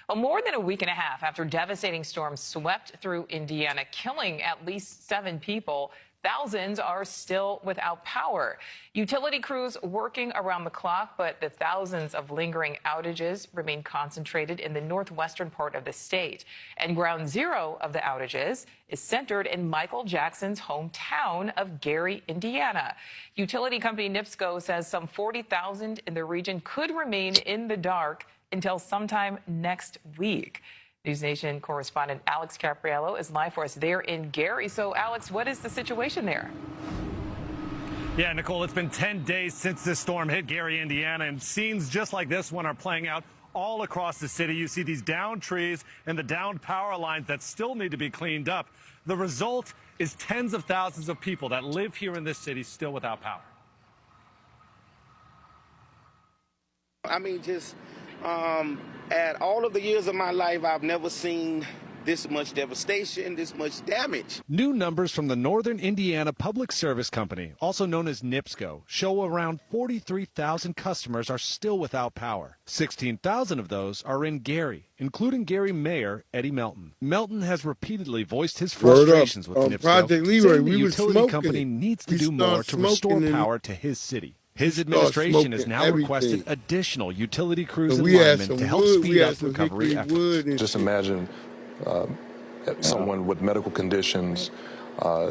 Well, more than a week and a half after devastating storms swept through Indiana, killing at least 7 people, thousands are still without power. Utility crews working around the clock, but the thousands of lingering outages remain concentrated in the northwestern part of the state. And ground zero of the outages is centered in Michael Jackson's hometown of Gary, Indiana. Utility company NIPSCO says some 40,000 in the region could remain in the dark until sometime next week. News Nation correspondent Alex Capriello is live for us there in Gary. So, Alex, what is the situation there? Yeah, Nicole, it's been 10 days since this storm hit Gary, Indiana, and scenes just like this one are playing out all across the city. You see these downed trees and the downed power lines that still need to be cleaned up. The result is tens of thousands of people that live here in this city still without power. I mean, at all of the years of my life, I've never seen this much devastation, this much damage. New numbers from the Northern Indiana Public Service Company, also known as NIPSCO, show around 43,000 customers are still without power. 16,000 of those are in Gary, including Gary Mayor Eddie Melton. Melton has repeatedly voiced his frustrations with NIPSCO, Project Leroy, saying the utility company needs to do more to restore power to his city. His administration has now requested additional utility crews and linemen to help speed up recovery efforts. Just imagine someone with medical conditions,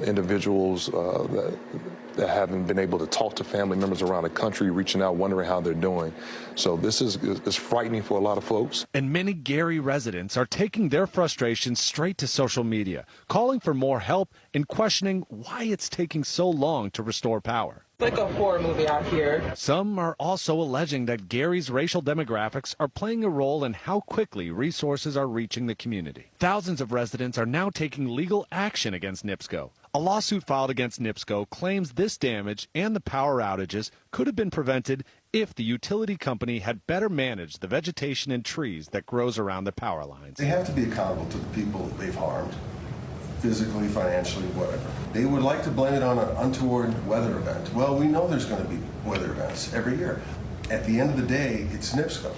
individuals that haven't been able to talk to family members around the country, reaching out, wondering how they're doing. So this is frightening for a lot of folks. And many Gary residents are taking their frustrations straight to social media, calling for more help and questioning why it's taking so long to restore power. It's like a horror movie out here. Some are also alleging that Gary's racial demographics are playing a role in how quickly resources are reaching the community. Thousands of residents are now taking legal action against NIPSCO. A lawsuit filed against NIPSCO claims this damage and the power outages could have been prevented if the utility company had better managed the vegetation and trees that grows around the power lines. They have to be accountable to the people they've harmed, physically, financially, whatever. They would like to blame it on an untoward weather event. Well, we know there's going to be weather events every year. At the end of the day, it's NIPSCO.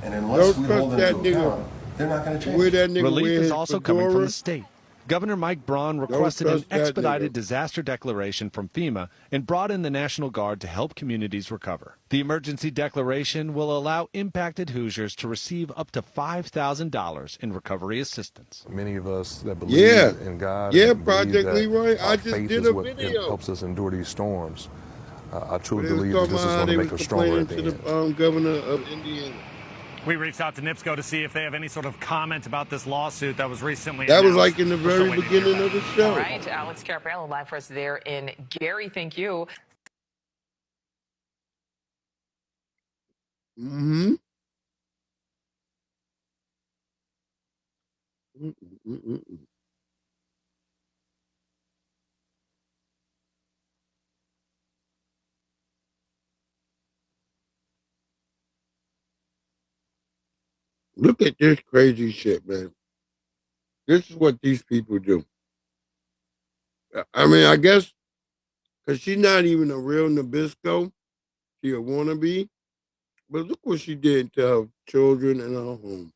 And unless we hold them to account, they're not going to change. Relief is also coming from the state. Governor Mike Braun requested an expedited disaster declaration from FEMA and brought in the National Guard to help communities recover. The emergency declaration will allow impacted Hoosiers to receive up to $5,000 in recovery assistance. Many of us that believe in God, Project Leroy, I just did a what video. helps us endure these storms. I truly believe that this is going to make us stronger at the end. The governor of Indiana. We reached out to NIPSCO to see if they have any sort of comment about this lawsuit that was recently That was announced. like in the very beginning of the show. All right, Alex Capriello live for us there in Gary. Thank you. Mm-hmm. Look at this crazy shit, man. This is what these people do. I mean, I guess because she's not even a real Nabisco. She a wannabe. But look what she did to her children and her home.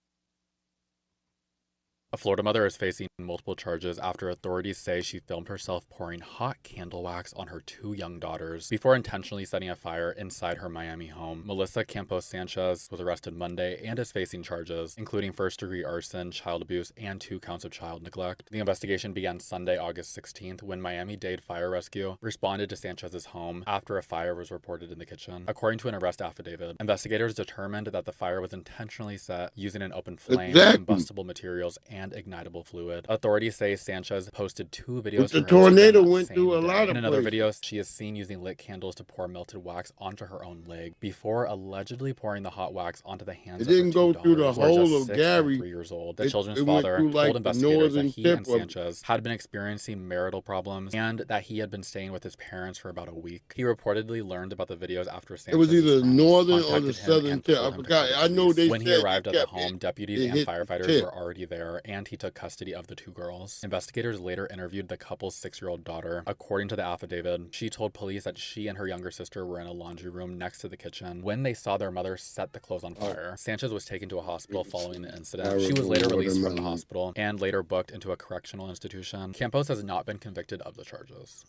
A Florida mother is facing multiple charges after authorities say she filmed herself pouring hot candle wax on her 2 young daughters before intentionally setting a fire inside her Miami home. Melissa Campos Sanchez was arrested Monday and is facing charges, including first-degree arson, child abuse, and 2 counts of child neglect. The investigation began Sunday, August 16th, when Miami-Dade Fire Rescue responded to Sanchez's home after a fire was reported in the kitchen. According to an arrest affidavit, investigators determined that the fire was intentionally set using an open flame, combustible materials, and and ignitable fluid. Authorities say Sanchez posted 2 videos. But the tornado went through a lot of In another places. video, she is seen using lit candles to pour melted wax onto her own leg before allegedly pouring the hot wax onto the hands of her 2 daughters. It didn't go through the whole of 6 Gary. and 3 years old. The children's It went father through, like, told the investigators that northern he tip and of- Sanchez had been experiencing marital problems and that he had been staying with his parents for about a week. He reportedly learned about the videos after Sanchez. It was either northern or the southern tip. I forgot. I know they When he said arrived at he the kept home, it- deputies it and hit the firefighters tip. were already there, and he took custody of the 2 girls. Investigators later interviewed the couple's 6-year-old daughter. According to the affidavit, she told police that she and her younger sister were in a laundry room next to the kitchen when they saw their mother set the clothes on fire. Sanchez was taken to a hospital following the incident. She was later released from the hospital and later booked into a correctional institution. Campos has not been convicted of the charges.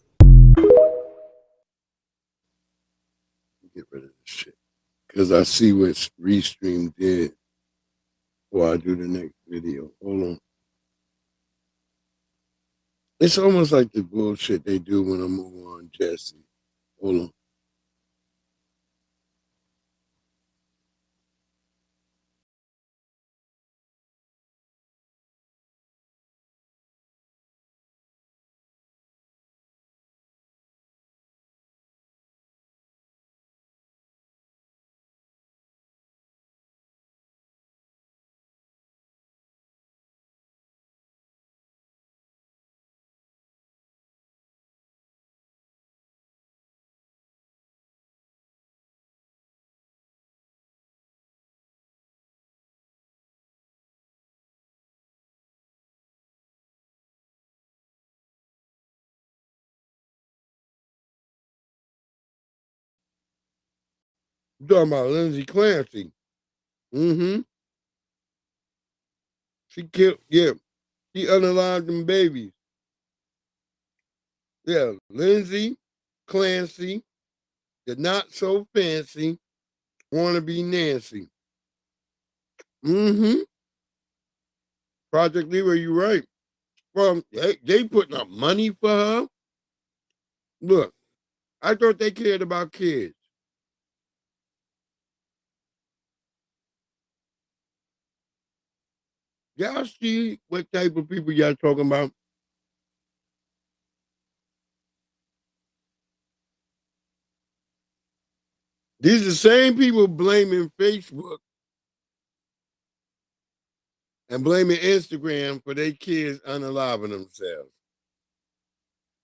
Get rid of this shit. Because I see what Restream did before I do the next video. Hold on. It's almost like the bullshit they do when I move on Jesse. Hold on. You talking about Lindsay Clancy? Mm-hmm. She killed, yeah. She unalived them babies. Yeah, Lindsay Clancy, the not so fancy, wannabe Nancy. Mm-hmm. Project Leroy, you right. Well, they putting up money for her. Look, I thought they cared about kids. Y'all see what type of people y'all talking about? These are the same people blaming Facebook and blaming Instagram for their kids unaliving themselves.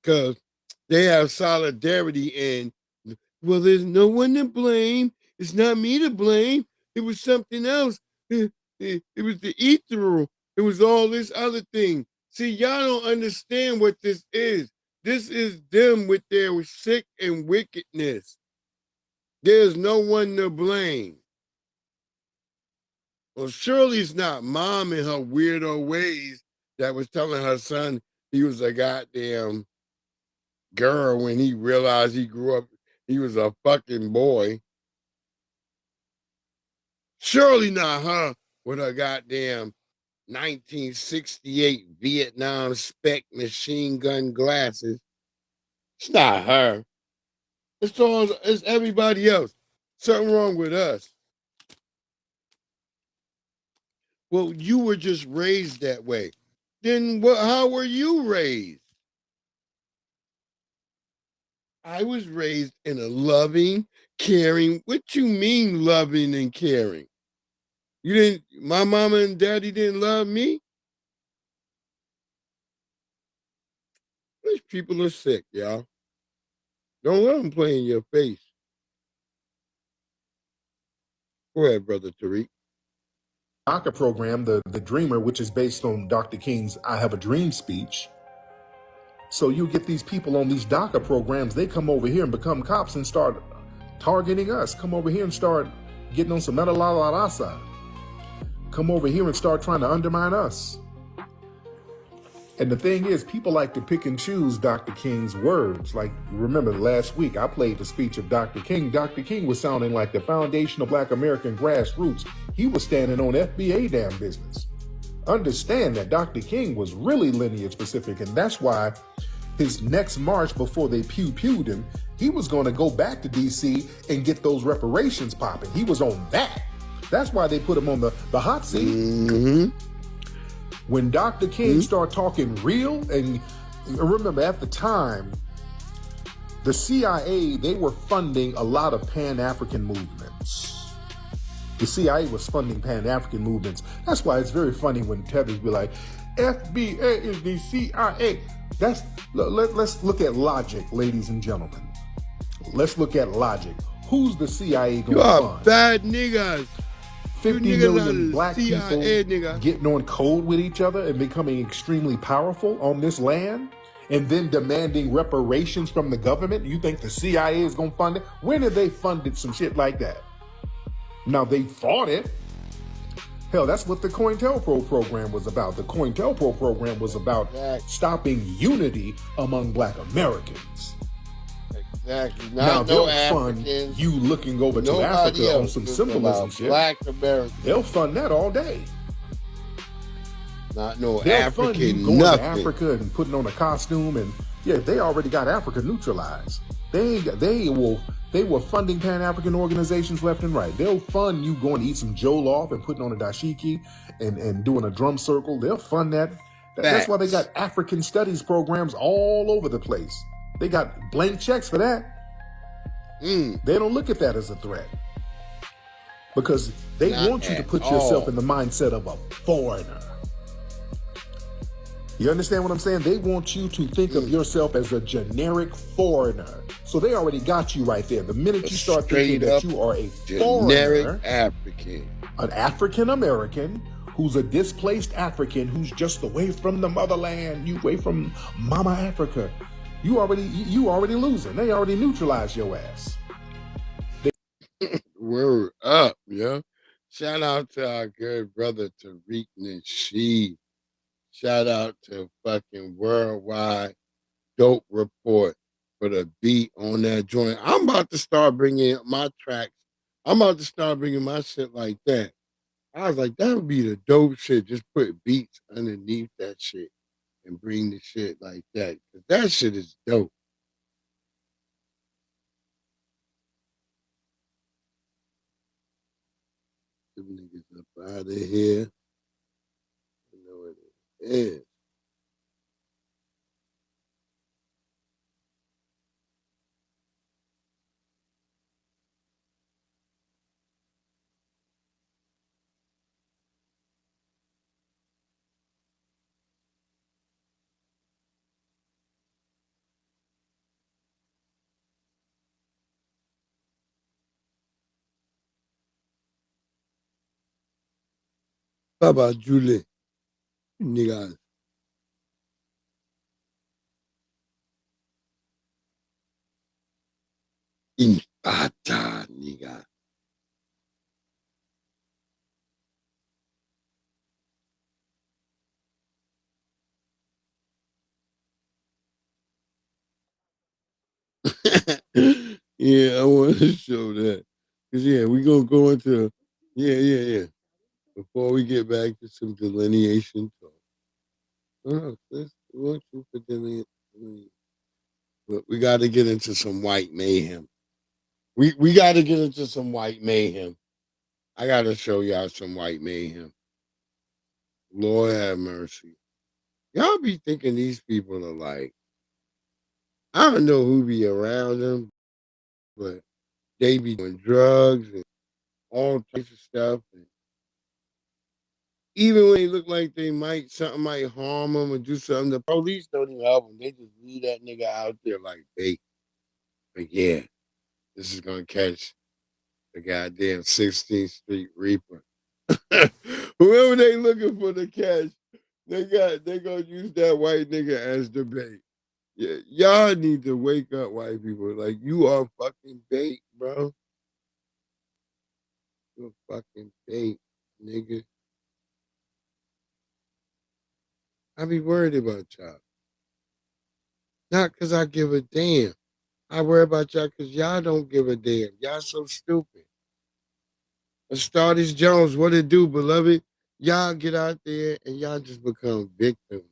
Because they have solidarity and, well, there's no one to blame. It's not me to blame. It was something else. It was the ethereal. It was all this other thing. See, y'all don't understand what this is. This is them with their sick and wickedness. There's no one to blame. Well, surely it's not mom in her weirdo ways that was telling her son he was a goddamn girl when he realized he grew up, he was a fucking boy. Surely not her with her goddamn 1968 Vietnam spec machine gun glasses. It's not her. It's everybody else. Something wrong with us. Well, you were just raised that way. Then how were you raised? I was raised in a loving, caring. What you mean loving and caring? You didn't, my mama and daddy didn't love me? These people are sick, y'all. Don't let them play in your face. Go ahead, Brother Tariq. DACA program, the Dreamer, which is based on Dr. King's I Have a Dream speech. So you get these people on these DACA programs, they come over here and become cops and start targeting us. Come over here and start getting on some meta la la raza. Come over here and start trying to undermine us. And the thing is, people like to pick and choose Dr. King's words. Like, remember last week, I played the speech of Dr. King. Dr. King was sounding like the foundational Black American grassroots. He was standing on FBA damn business. Understand that Dr. King was really lineage specific, and that's why his next march before they pew-pewed him, he was going to go back to D.C. and get those reparations popping. He was on that. That's why they put him on the hot seat. Mm-hmm. When Dr. King started talking real, and remember at the time, the CIA, they were funding a lot of Pan-African movements. The CIA was funding Pan-African movements. That's why it's very funny when tethers be like, FBA is the CIA. Let's look at logic, ladies and gentlemen. Let's look at logic. Who's the CIA going to fund? You are bad niggas. 50 million black people getting on code with each other and becoming extremely powerful on this land, and then demanding reparations from the government. You think the CIA is going to fund it? When have they funded some shit like that? Now, they fought it. Hell, that's what the COINTELPRO program was about. The COINTELPRO program was about stopping unity among black Americans. Exactly. Now they'll fund you looking over to Africa on some symbolism shit. Black Americans. They'll fund that all day. Not no They'll African, fund you going to Africa and putting on a costume, and yeah, they already got Africa neutralized. They were funding Pan-African organizations left and right. They'll fund you going to eat some jollof and putting on a dashiki and doing a drum circle. They'll fund that. That's why they got African studies programs all over the place. They got blank checks for that. They don't look at that as a threat because they want you to put yourself in the mindset of a foreigner. You understand what I'm saying? They want you to think of yourself as a generic foreigner. So they already got you right there. The minute you start thinking that you are a foreigner, African, an African American who's a displaced African who's just away from the motherland, you away from Mama Africa, you already losing. They already neutralized your ass. Word up, yo. Shout out to our good brother Tariq Nasheed. Shout out to fucking Worldwide Dope Report for the beat on that joint. I'm about to start bringing my tracks. I'm about to start bringing my shit like that. I was like, that would be the dope shit. Just put beats underneath that shit and bring the shit like that. That shit is dope. Them niggas up out of here. You know what it is. Baba Julie, niggas. Impata, nigga. Yeah, I want to show that. Because, yeah, we're going to go into, yeah. Before we get back to some delineation talk. Let's want you for delineation. But we got to get into some white mayhem. We got to get into some white mayhem. I got to show y'all some white mayhem. Lord have mercy. Y'all be thinking these people are like, I don't know who be around them, but they be doing drugs and all types of stuff. And even when they look like something might harm them or do something, the police don't even help them. They just leave that nigga out there like bait. But yeah, this is gonna catch the goddamn 16th Street Reaper. Whoever they looking for to catch, they gonna use that white nigga as the bait. Yeah, y'all need to wake up, white people. Like, you are fucking bait, bro. You're fucking bait, nigga. I be worried about y'all. Not because I give a damn. I worry about y'all because y'all don't give a damn. Y'all so stupid. Astartes Jones, what it do, beloved? Y'all get out there and y'all just become victims.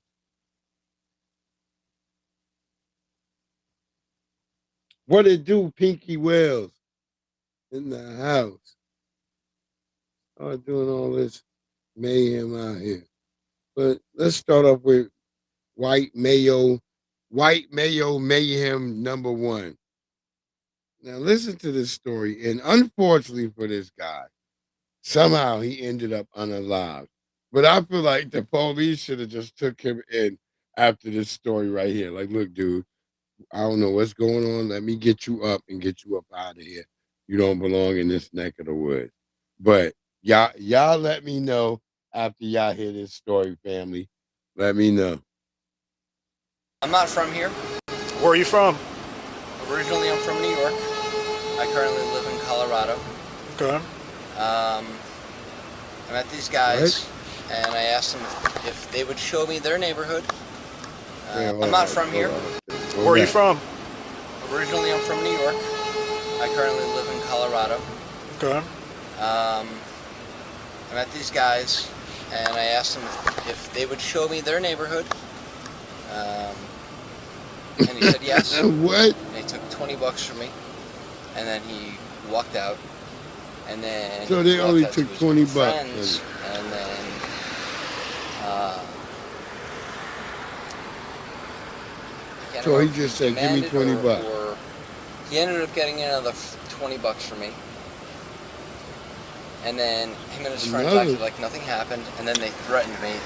What it do, Pinky Wells? In the house. Start doing all this mayhem out here. But let's start off with white mayo mayhem #1. Now listen to this story, and unfortunately for this guy, somehow he ended up unalive. But I feel like the police should have just took him in after this story right here. Like, look, dude, I don't know what's going on. Let me get you up and get you up out of here. You don't belong in this neck of the woods. But y'all let me know after y'all hear this story, family. Let me know. I'm not from here. Where are you from? Originally, I'm from New York. I currently live in Colorado. Okay. I met these guys, and I asked them if they would show me their neighborhood. I'm not from here. Where are you from? Originally, I'm from New York. I currently live in Colorado. Okay. I met these guys, and I asked them if they would show me their neighborhood. And he said yes. What? And they took $20 from me, and then he walked out. And then so they only took $20. Friends, and then so he just said, "Give me $20." Or he ended up getting another $20 from me. And then him and his friends acted like nothing happened, and then they threatened me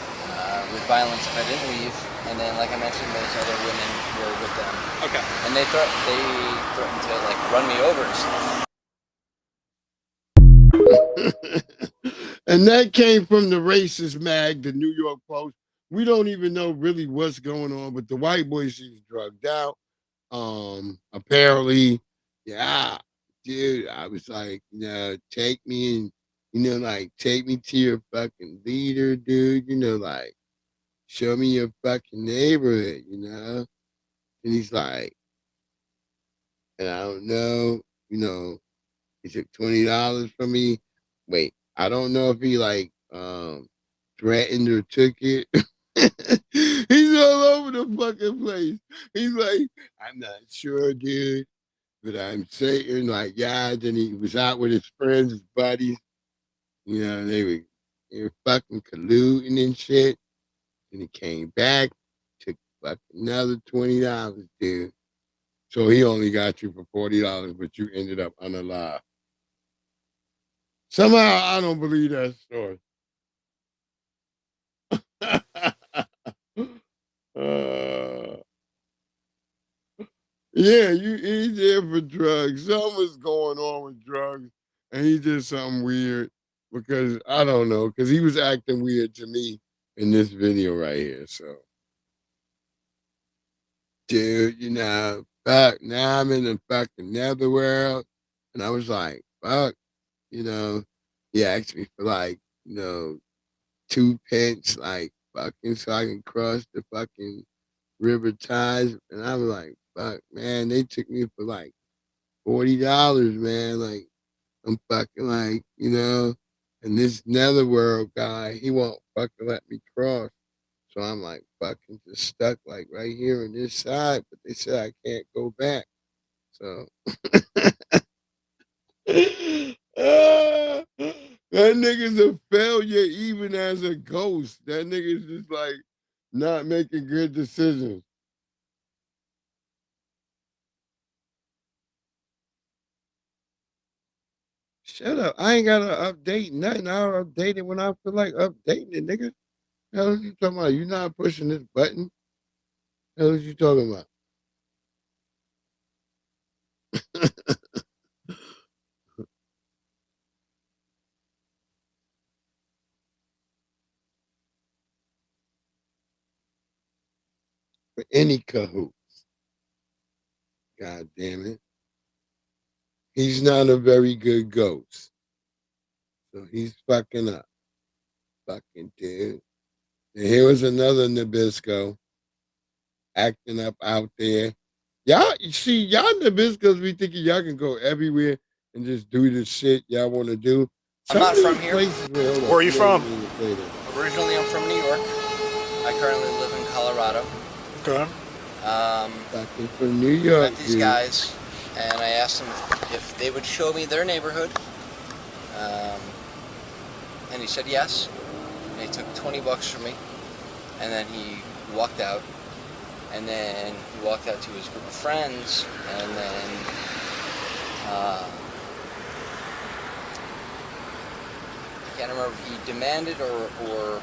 with violence if I didn't leave. And then, like I mentioned, those other women were with them. Okay. And they threatened to like run me over and stuff. And that came from the racist mag, the New York Post. We don't even know really what's going on, but the white boy, she's drugged out. Apparently, yeah, dude, I was like, take me and, like, take me to your fucking leader, dude, like, show me your fucking neighborhood, And he's like, and I don't know, he took $20 from me. Wait, I don't know if he like threatened or took it. He's all over the fucking place. He's like, I'm not sure, dude, but I'm saying, like, yeah. Then he was out with his friends, his buddies. They were fucking colluding and shit. And he came back, took fucking another $20, dude. So he only got you for $40, but you ended up unalive. Somehow I don't believe that story. Yeah, he's there for drugs. Something was going on with drugs, and he did something weird because I don't know, because he was acting weird to me in this video right here. So, dude, fuck, now I'm in the fucking netherworld, and I was like, fuck, he asked me for like, 2 pence, like, fucking, so I can cross the fucking river ties. And I was like, fuck, man, they took me for like $40, man. Like, I'm fucking like, and this netherworld guy, he won't fucking let me cross. So I'm like fucking just stuck like right here on this side, but they said I can't go back. So that nigga's a failure even as a ghost. That nigga's just like not making good decisions. Shut up. I ain't gotta update nothing. I'll update it when I feel like updating it, nigga. Hell is you talking about? You not pushing this button? Hell is you talking about? For any cahoots. God damn it. He's not a very good ghost. So he's fucking up. Fucking dude. And here was another Nabisco acting up out there. Y'all, you see, y'all Nabiscos be thinking y'all can go everywhere and just do the shit y'all want to do. I'm not from here. Where are you from? Originally, I'm from New York. I currently live in Colorado. Okay. Fucking from New York, I met these guys, and I asked them if they would show me their neighborhood. And he said yes. And they took $20 from me. And then he walked out. And then he walked out to his group of friends. And then I can't remember if he demanded or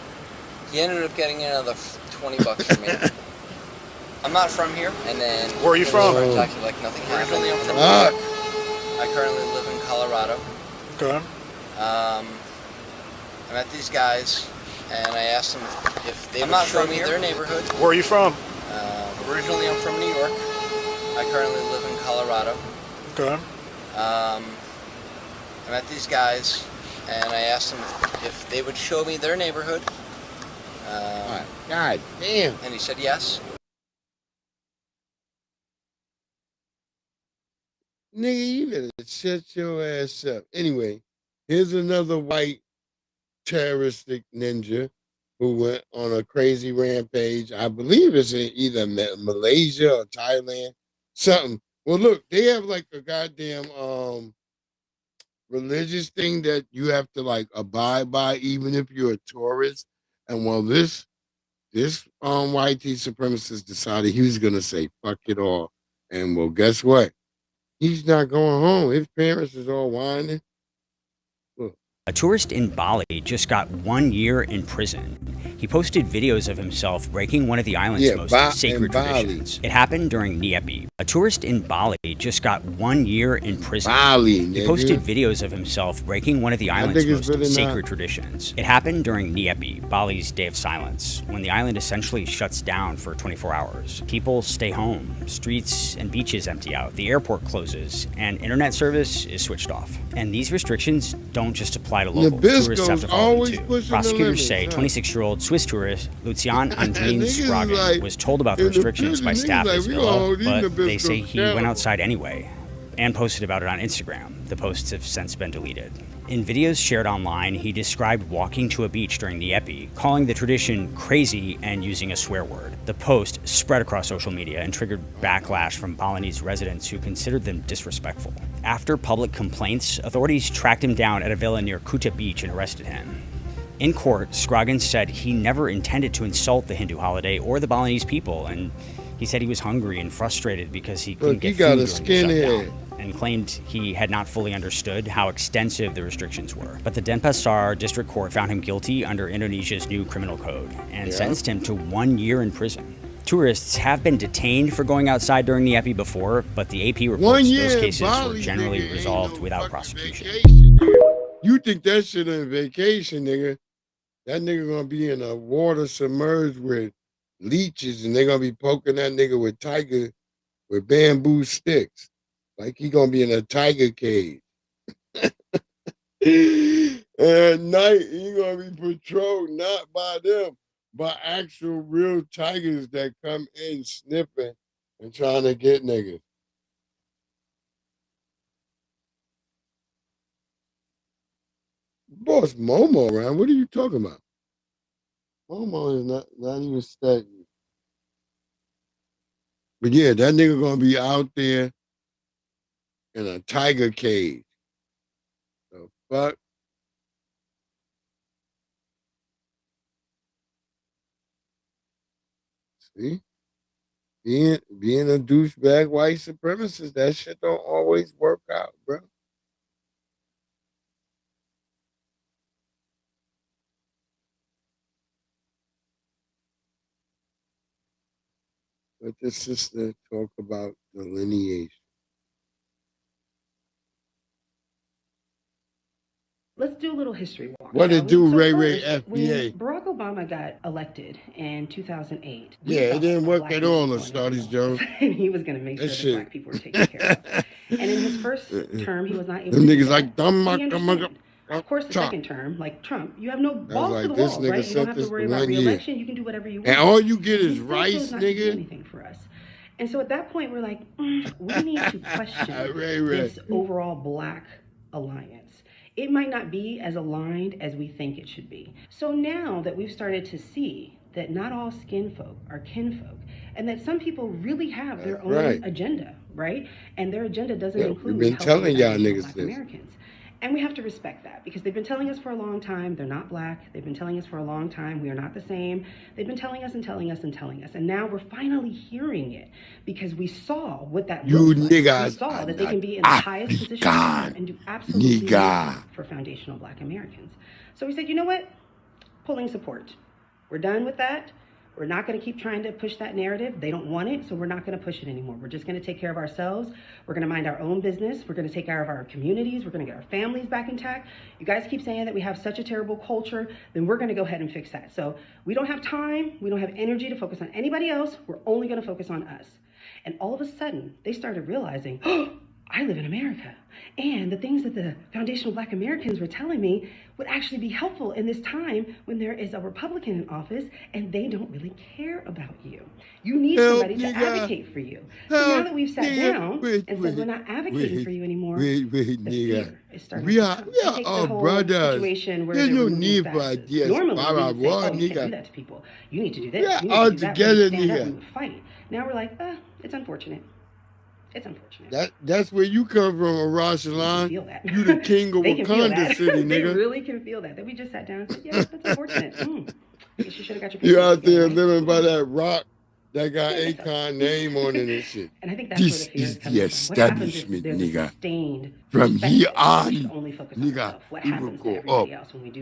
he ended up getting another $20 from me. I'm not from here. And then where are you from? Like nothing happened. I'm from New York. I currently live in Colorado. Okay. I met these guys, and I asked them if they would show me their neighborhood. Where are you from? Originally, I'm from New York. I currently live in Colorado. Okay. I met these guys, and I asked them if they would show me their neighborhood. God damn. And he said yes. Nigga, you better shut your ass up. Anyway, here's another white terroristic ninja who went on a crazy rampage. I believe it's in either Malaysia or Thailand. Something. Well, look, they have like a goddamn religious thing that you have to like abide by, even if you're a tourist. And well, this white supremacist decided he was gonna say fuck it all. And well, guess what? He's not going home. His parents is all whining. Look. A tourist in Bali just got 1 year in prison. He posted videos of himself breaking one of the island's most sacred traditions. It happened during Nyepi. A tourist in Bali just got 1 year in prison. He posted videos of himself breaking one of the island's most sacred traditions. It happened during Nyepi, Bali's Day of Silence, when the island essentially shuts down for 24 hours. People stay home, streets and beaches empty out, the airport closes, and internet service is switched off. And these restrictions don't just apply to locals. Tourists have to follow them too. Prosecutors say 26-year-old Swiss tourist Lucian Andreen Spragen was told about the restrictions by staff at his villa, but they say he went outside anyway and posted about it on Instagram. The posts have since been deleted. In videos shared online, he described walking to a beach during the Nyepi, calling the tradition crazy and using a swear word. The post spread across social media and triggered backlash from Balinese residents who considered them disrespectful. After public complaints, authorities tracked him down at a villa near Kuta Beach and arrested him. In court, Spragen said he never intended to insult the Hindu holiday or the Balinese people, and he said he was hungry and frustrated because he couldn't get food during the shutdown, and claimed he had not fully understood how extensive the restrictions were. But the Denpasar District Court found him guilty under Indonesia's new criminal code and sentenced him to 1 year in prison. Tourists have been detained for going outside during the Nyepi before, but the AP reports those cases were generally resolved without prosecution. You think that shit ain't vacation, nigga? That nigga gonna be in a water submerged with leeches, and they gonna be poking that nigga with bamboo sticks, like he gonna be in a tiger cage. And at night he gonna be patrolled not by them, by actual real tigers that come in sniffing and trying to get niggas. Boss Momo around. What are you talking about? Momo is not even stagnant. But yeah, that nigga gonna be out there in a tiger cage. The fuck? See? Being a douchebag white supremacist, that shit don't always work out, bro. Let the sister talk about delineation. Let's do a little history walk. What it do, Ray FBA? When Barack Obama got elected in 2008. Yeah, it didn't work at all, Starties Jones. He was going to make sure that black people were taken care of. And in his first term, he was not able to do niggas that. like, of course, the second term, like Trump, you have no balls to the walls, right? You don't have to worry about re-election. You can do whatever you want. And all you get is rice, nigga. Anything for us. And so at that point, we're like, we need to question this overall black alliance. It might not be as aligned as we think it should be. So now that we've started to see that not all skin folk are kinfolk, and that some people really have their own agenda, right? And their agenda doesn't include we've been telling y'all niggas Black Americans. And we have to respect that because they've been telling us for a long time they're not black. They've been telling us for a long time we are not the same. They've been telling us and telling us and telling us. And now we're finally hearing it because we saw what that looks like. We saw that they can be in the highest position in power and do absolutely nothing for foundational black Americans. So we said, you know what? Pulling support. We're done with that. We're not going to keep trying to push that narrative. They don't want it, so we're not going to push it anymore. We're just going to take care of ourselves. We're going to mind our own business. We're going to take care of our communities. We're going to get our families back intact. You guys keep saying that we have such a terrible culture, then we're going to go ahead and fix that. So we don't have time. We don't have energy to focus on anybody else. We're only going to focus on us. And all of a sudden, they started realizing, oh, I live in America. And the things that the foundational black Americans were telling me would actually be helpful in this time when there is a Republican in office and they don't really care about you. You need somebody to advocate for you. So now that we've sat down and said we're not advocating for you anymore, the fear is starting to come. Take the whole situation where there's no need for ideas. Normally we would say, oh, you can't do that to people. You need to do this. You need to do that. We would stand up, we would fight. Now we're like, it's unfortunate. It's unfortunate. That's where you come from, Arashalan. You the king of Wakanda City, nigga. They really can feel that. Then we just sat down and said, yeah, that's unfortunate. I guess you should have got your You out there living by that rock that got Akon name on it and shit. And I think that's this where the fear is coming the establishment, nigga. From here on, nigga, we will go up.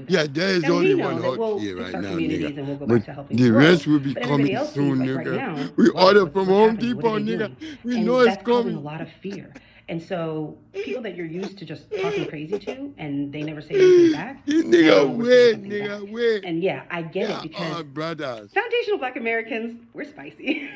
Yeah, there's only one hot here right now, nigga. But the rest will be coming soon, nigga. We order from Home Depot, nigga. We know it's coming. A lot of fear. And so people that you're used to just talking crazy to and they never say anything back. Nigga, wait. And yeah, I get it because foundational black Americans, we're spicy.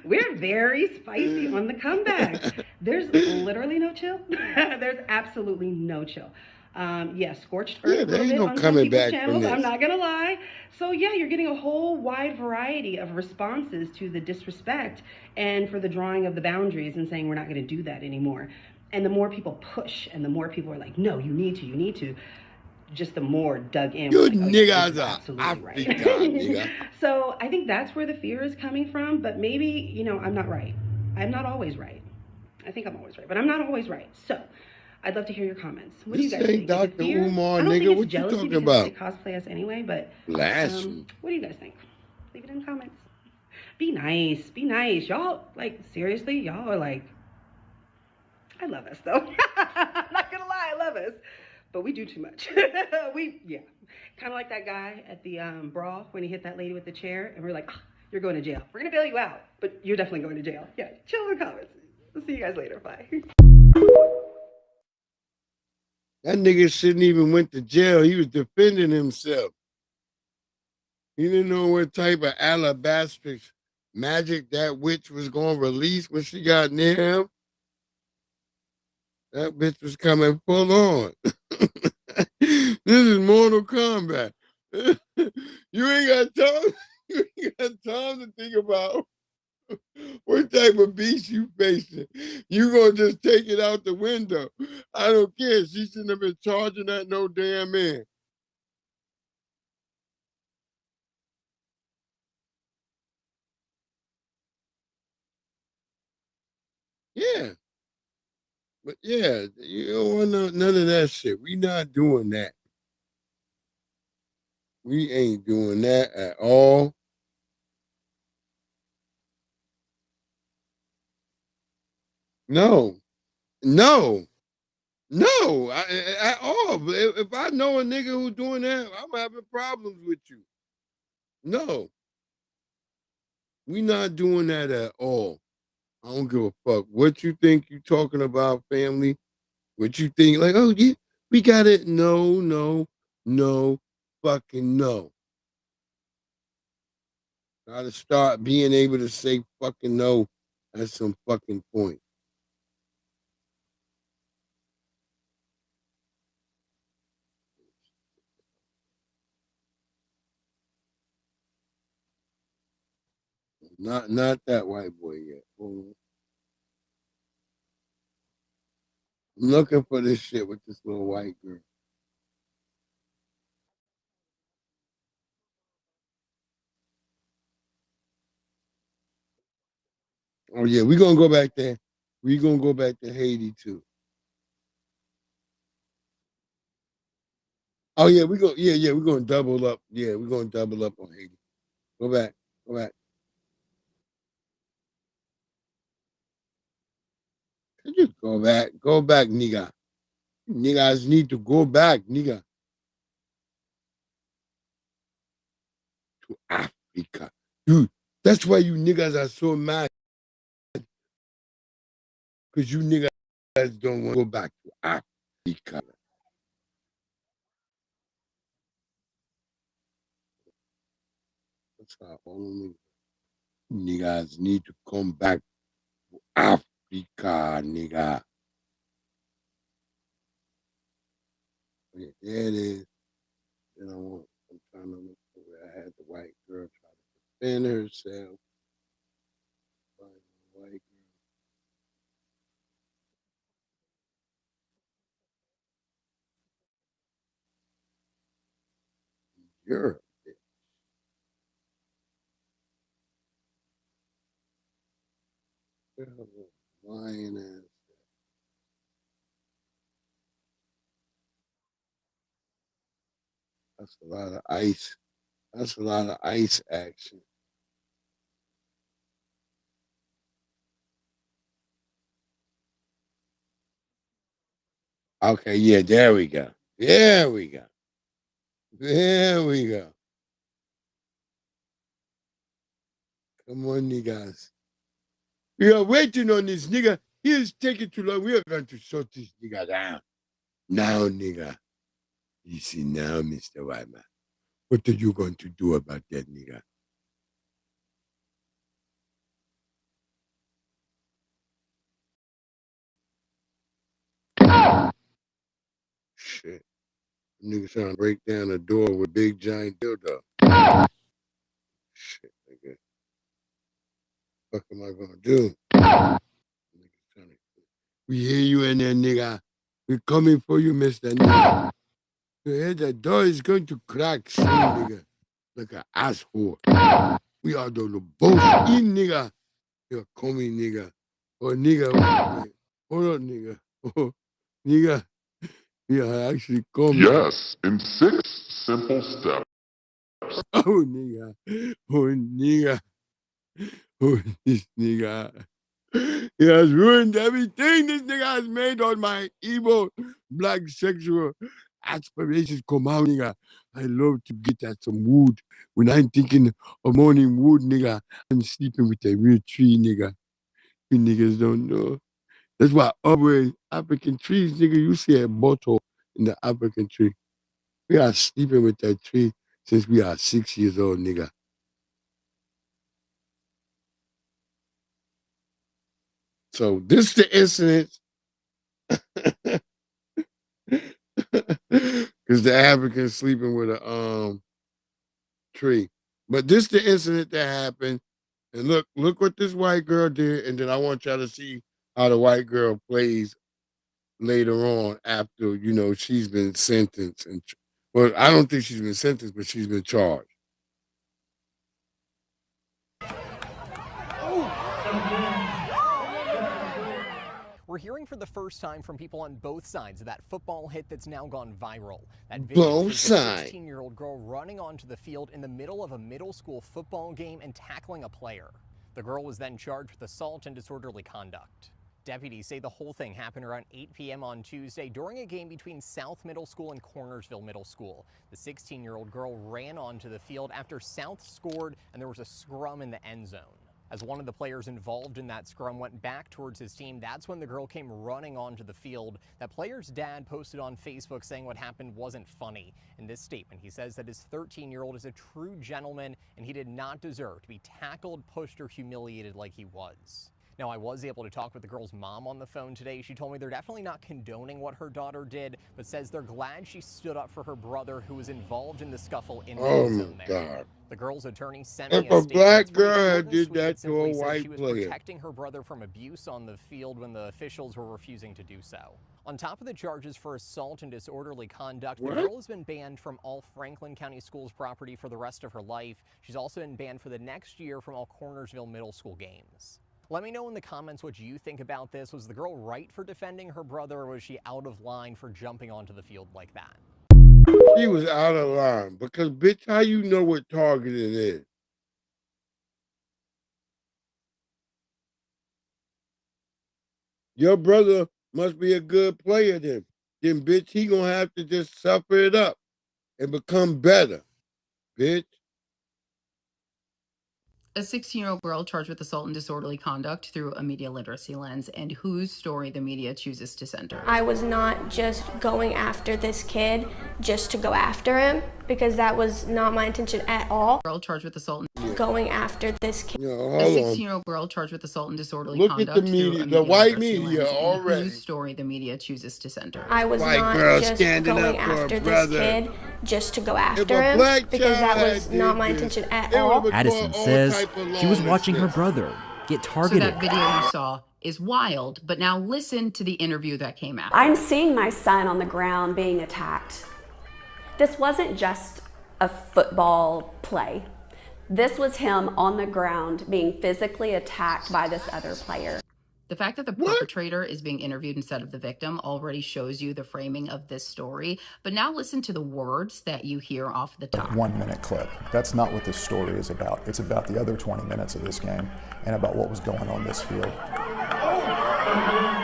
We're very spicy on the comeback. There's literally no chill. There's absolutely no chill. Scorched earth a little bit on some people's channels, I'm not gonna lie. So yeah, you're getting a whole wide variety of responses to the disrespect and for the drawing of the boundaries and saying we're not gonna do that anymore. And the more people push and the more people are like, no, you need to, just the more dug in. You niggas are absolutely right. Nigga. So I think that's where the fear is coming from, but maybe, I'm not right. I'm not always right. I think I'm always right, but I'm not always right. So I'd love to hear your comments. What do you guys think? Dr. Umar, nigga, what you talking about? They cosplay us anyway, but what do you guys think? Leave it in the comments. Be nice. Y'all, seriously, y'all are I love us though. I'm not gonna lie, I love us. But we do too much. Kind of like that guy at the brawl when he hit that lady with the chair, and we're like, you're going to jail. We're gonna bail you out, but you're definitely going to jail. Yeah, chill in the comments. We'll see you guys later. Bye. That nigga shouldn't even went to jail. He was defending himself. He didn't know what type of alabastrix magic that witch was going to release when she got near him. That bitch was coming full on. This is Mortal Kombat. You ain't got time to think about what type of beast you facing. You gonna just take it out the window. I don't care. She shouldn't have been charging that no damn man. Yeah. But yeah, you don't want none of that shit. We not doing that. We ain't doing that at all. No, at all. If I know a nigga who's doing that, I'm having problems with you. No, we not doing that at all. I don't give a fuck what you think you talking about, family. What you think, oh yeah, we got it. No, fucking no. Gotta start being able to say fucking no at some fucking point. Not that white boy yet. I'm looking for this shit with this little white girl. Oh yeah, we're gonna go back there. We're gonna go back to Haiti too. Oh yeah, we're gonna double up. Yeah, we're gonna double up on Haiti. Go back. Just go back, nigga. Niggas need to go back, nigga, to Africa. Dude, that's why you niggas are so mad. Because you niggas don't want to go back to Africa. That's how all niggas need to come back to Africa, nigga. Yeah, there it is. Then I'm trying to look for where I had the white girl try to defend herself. White girl. You're a bitch. Lying ass. That's a lot of ice. That's a lot of ice action. Okay, yeah, there we go. There we go. There we go. Come on, niggas. We are waiting on this nigga. He is taking too long. We are going to shut this nigga down. Now, nigga. You see now, Mr. White Man. What are you going to do about that nigga? Shit. Nigga trying to break down a door with big giant dildo. Shit, nigga. What am I gonna do? We hear you in there, nigga. We're coming for you, Mr. Nigga. You hear the door is going to crack soon, nigga. Like an asshole. We are the both in, nigga. You're coming, nigga. Oh, nigga. Wait. Hold on, nigga. Oh, nigga. We are actually coming. Yes, in 6 simple steps. Oh, nigga. Oh, nigga. Oh, this nigga. He has ruined everything this nigga has made on my evil black sexual aspirations come out, nigga. I love to get at some wood. When I'm thinking of morning wood, nigga, I'm sleeping with a real tree, nigga. You niggas don't know. That's why always African trees, nigga, you see a bottle in the African tree. We are sleeping with that tree since we are 6 years old, nigga. So this the incident. Because the African's sleeping with a tree. But this the incident that happened. And look what this white girl did. And then I want y'all to see how the white girl plays later on after, she's been sentenced. Well, I don't think she's been sentenced, but she's been charged. We're hearing for the first time from people on both sides of that football hit that's now gone viral. That video shows a 16-year-old girl running onto the field in the middle of a middle school football game and tackling a player. The girl was then charged with assault and disorderly conduct. Deputies say the whole thing happened around 8 p.m. on Tuesday during a game between South Middle School and Cornersville Middle School. The 16-year-old girl ran onto the field after South scored and there was a scrum in the end zone. As one of the players involved in that scrum went back towards his team, that's when the girl came running onto the field. That player's dad posted on Facebook saying what happened wasn't funny. In this statement, he says that his 13-year-old is a true gentleman and he did not deserve to be tackled, pushed, or humiliated like he was. Now, I was able to talk with the girl's mom on the phone today. She told me they're definitely not condoning what her daughter did, but says they're glad she stood up for her brother who was involved in the scuffle in the end zone there. God. The girl's attorney sent me If a black girl did that to a white she was player. protecting her brother from abuse on the field when the officials were refusing to do so. On top of the charges for assault and disorderly conduct, the girl has been banned from all Franklin County Schools property for the rest of her life. She's also been banned for the next year from all Cornersville Middle School games. Let me know in the comments what you think about this. Was the girl right for defending her brother, or was she out of line for jumping onto the field like that? She was out of line because, bitch, how you know what targeting is? Your brother must be a good player then. Then, bitch, he gonna have to just suffer it up and become better, bitch. A 16-year-old girl charged with assault and disorderly conduct through a media literacy lens, and whose story the media chooses to center. I was not just going after this kid just to go after him, because that was not my intention at all. Girl charged with assault and going after this kid. A 16-year-old girl charged with assault and disorderly Look conduct at the media, the white media already. Whose story the media chooses to center. I was not just going after this kid just to go after him, because that was not my intention at all. Addison says she was watching her brother get targeted. So that video you saw is wild, but now listen to the interview that came out. I'm seeing my son on the ground being attacked. This wasn't just a football play. This was him on the ground being physically attacked by this other player. The fact that the perpetrator is being interviewed instead of the victim already shows you the framing of this story. But now listen to the words that you hear off the top. 1 minute clip. That's not what this story is about. It's about the other 20 minutes of this game and about what was going on this field,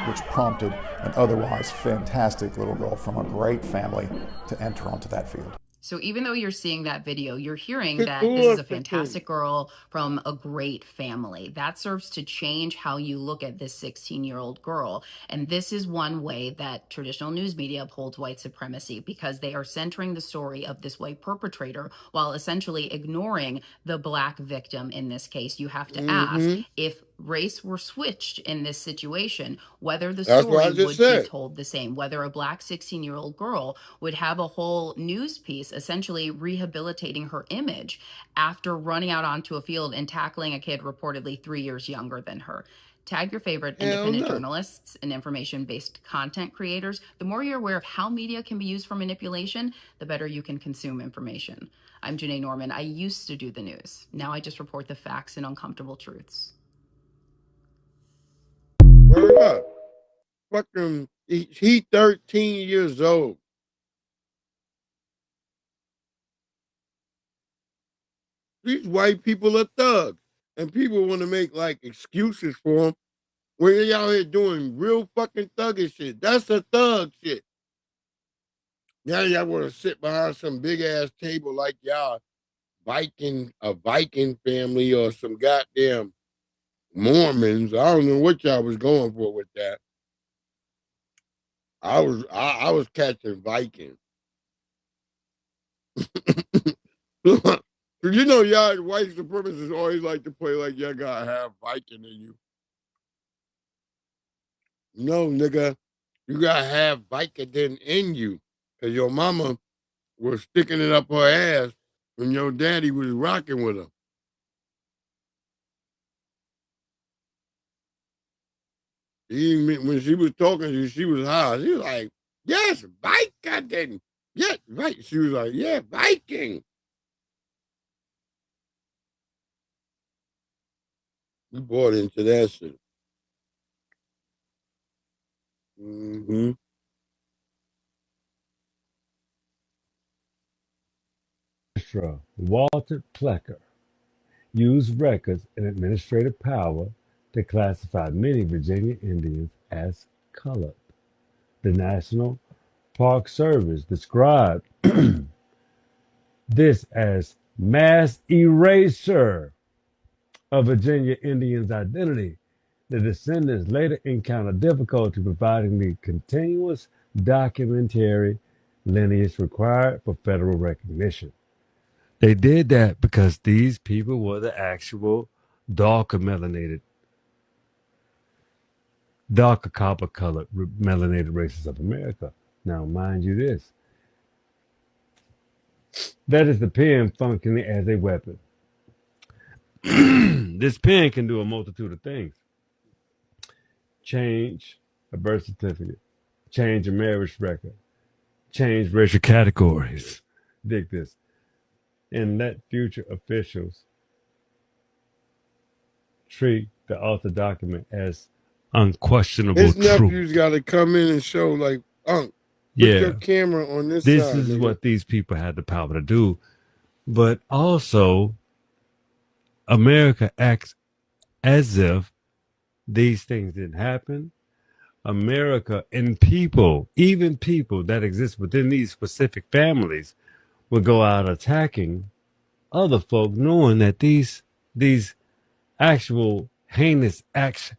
which prompted an otherwise fantastic little girl from a great family to enter onto that field. So even though you're seeing that video, you're hearing that this is a fantastic girl from a great family. That serves to change how you look at this 16-year-old girl. And this is one way that traditional news media upholds white supremacy, because they are centering the story of this white perpetrator while essentially ignoring the black victim in this case. You have to ask, if race were switched in this situation, whether the story would be told the same, whether a black 16-year-old girl would have a whole news piece essentially rehabilitating her image after running out onto a field and tackling a kid reportedly 3 years younger than her. Tag your favorite independent journalists and information-based content creators. The more you're aware of how media can be used for manipulation, the better you can consume information. I'm Janae Norman. I used to do the news. Now I just report the facts and uncomfortable truths. Word up. Fucking, he 13 years old. These white people are thugs. And people want to make like excuses for them when they out here doing real fucking thuggish shit. That's a thug shit. Now y'all want to sit behind some big ass table like y'all a Viking family or some goddamn Mormons. I don't know what y'all was going for with that. I was catching Vikings. You know, y'all white supremacists always like to play like y'all gotta have Viking in you. No, nigga, you gotta have Vicodin in you, cause your mama was sticking it up her ass when your daddy was rocking with her. When she was talking to you, she was high. She was like, "Yes, Vicodin. Yes, right." She was like, "Yeah, Viking." You bought into that shit. Walter Plecker used records and administrative power to classify many Virginia Indians as colored. The National Park Service described this as mass erasure of Virginia Indians' identity. The descendants later encountered difficulty providing the continuous documentary lineage required for federal recognition. They did that because these people were the actual darker copper colored melanated races of America. Now, mind you this. That is the pen functioning as a weapon. This pen can do a multitude of things. Change a birth certificate, change a marriage record, change racial categories. Dig this. And let future officials treat the altered document as unquestionable His truth. nephew's got to come in and show like, Put your camera on this This side, is nigga. what these people had the power to do. But also, America acts as if these things didn't happen. America and people, even people that exist within these specific families, will go out attacking other folk, knowing that these actual heinous acts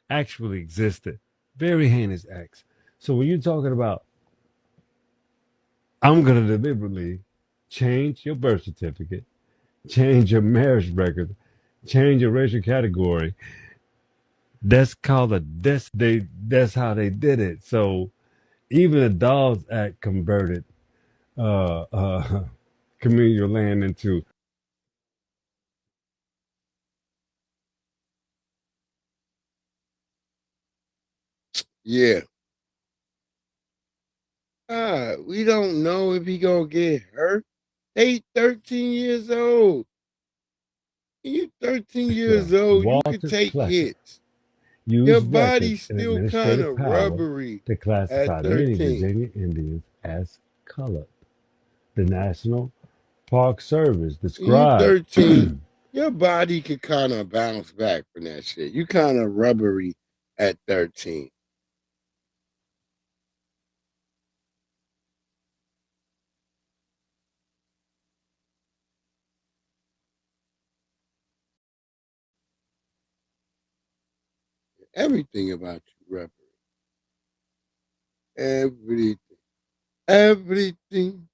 actually existed. Very heinous acts. So when you're talking about, I'm going to deliberately change your birth certificate, change your marriage record, change your racial category. That's called that's how they did it. So even the Dogs Act converted communal land into. Yeah. We don't know if he gonna get hurt. They 13 years old. You 13 years old, you could Walter take Pleasant hits. Your used body's records and still kind administrative of power rubbery to at classify many 13. Virginia Indians as colored. The National Park Service You described 13, your body could kind of bounce back from that shit. You kind of rubbery at 13. Everything about you rubbery. Everything. Everything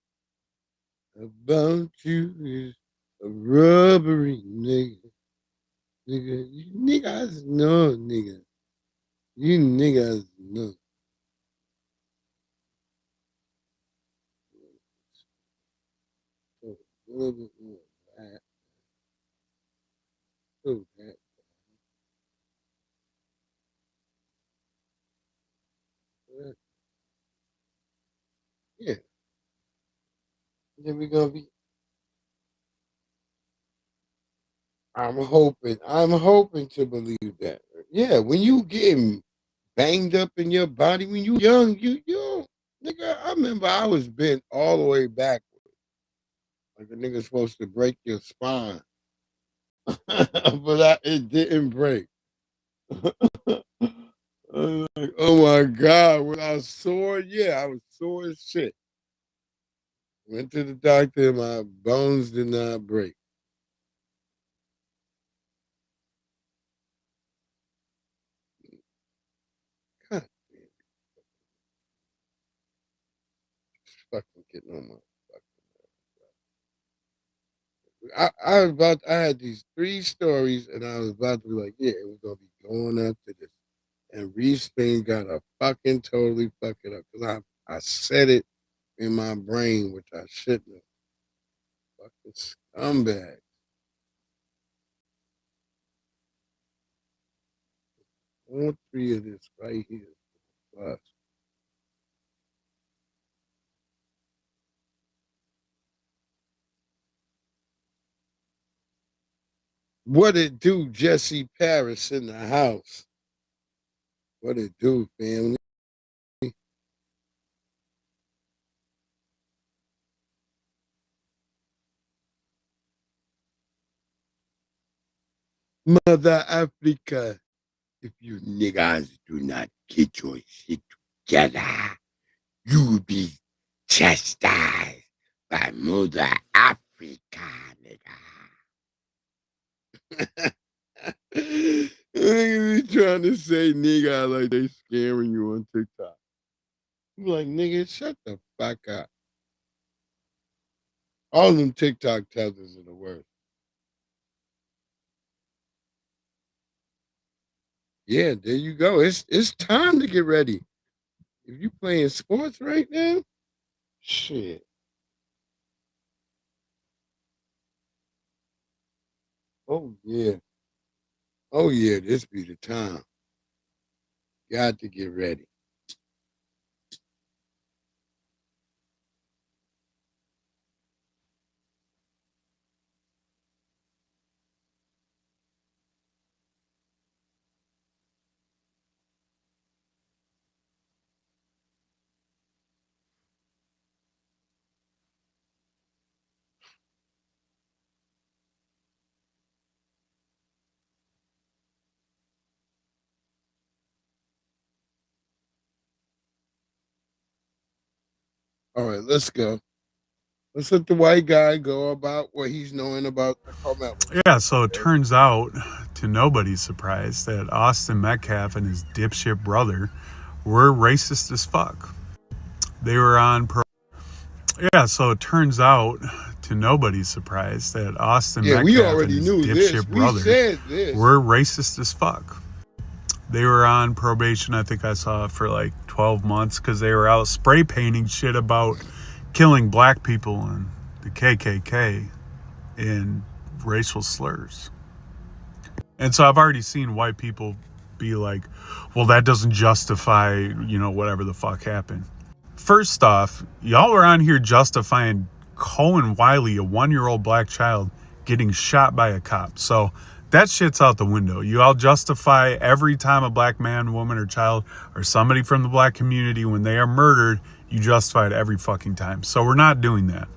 about you is a rubbery nigga. Nigga, you niggas know, nigga. You niggas know. So, a little bit more of that. So that. Yeah. Then we gonna be. I'm hoping to believe that. Yeah, when you getting banged up in your body when you young, you nigga. I remember I was bent all the way back, like a nigga supposed to break your spine, but it didn't break. I was like, oh my god, when I was sore, yeah, I was sore as shit. Went to the doctor, and my bones did not break. God damn, fucking getting on my I was about I had these 3 stories and I was about to be like, yeah, it was gonna be going up to this. And Reese Spain got to fucking totally fuck it up. Cause I said it in my brain, which I shouldn't have. Fucking scumbag. All 3 of this right here. Plus. What it do, Jesse Paris in the house? What it do, family? Mother Africa, if you niggas do not get your shit together, you will be chastised by Mother Africa, nigga. Niggas be trying to say nigga like they scaring you on TikTok. I'm like, nigga, shut the fuck up. All them TikTok tethers are the worst. Yeah, there you go. It's time to get ready. If you playing sports right now, shit. Oh yeah. Oh yeah, this be the time. Got to get ready. All right, let's go. Let's let the white guy go about what he's knowing about the Carmelo. Yeah, so it turns out, to nobody's surprise, that Austin Metcalf and his dipshit brother were racist as fuck. They were on Yeah, so it turns out, to nobody's surprise, that Austin Metcalf and his dipshit brother were racist as fuck. They were on probation, I think I saw it, for like 12 months because they were out spray painting shit about killing black people and the KKK and racial slurs. And so I've already seen white people be like, well, that doesn't justify, whatever the fuck happened. First off, y'all are on here justifying Cohen Wiley, a 1-year-old black child, getting shot by a cop. So that shit's out the window. You all justify every time a black man, woman, or child, or somebody from the black community, when they are murdered, you justify it every fucking time. So we're not doing that.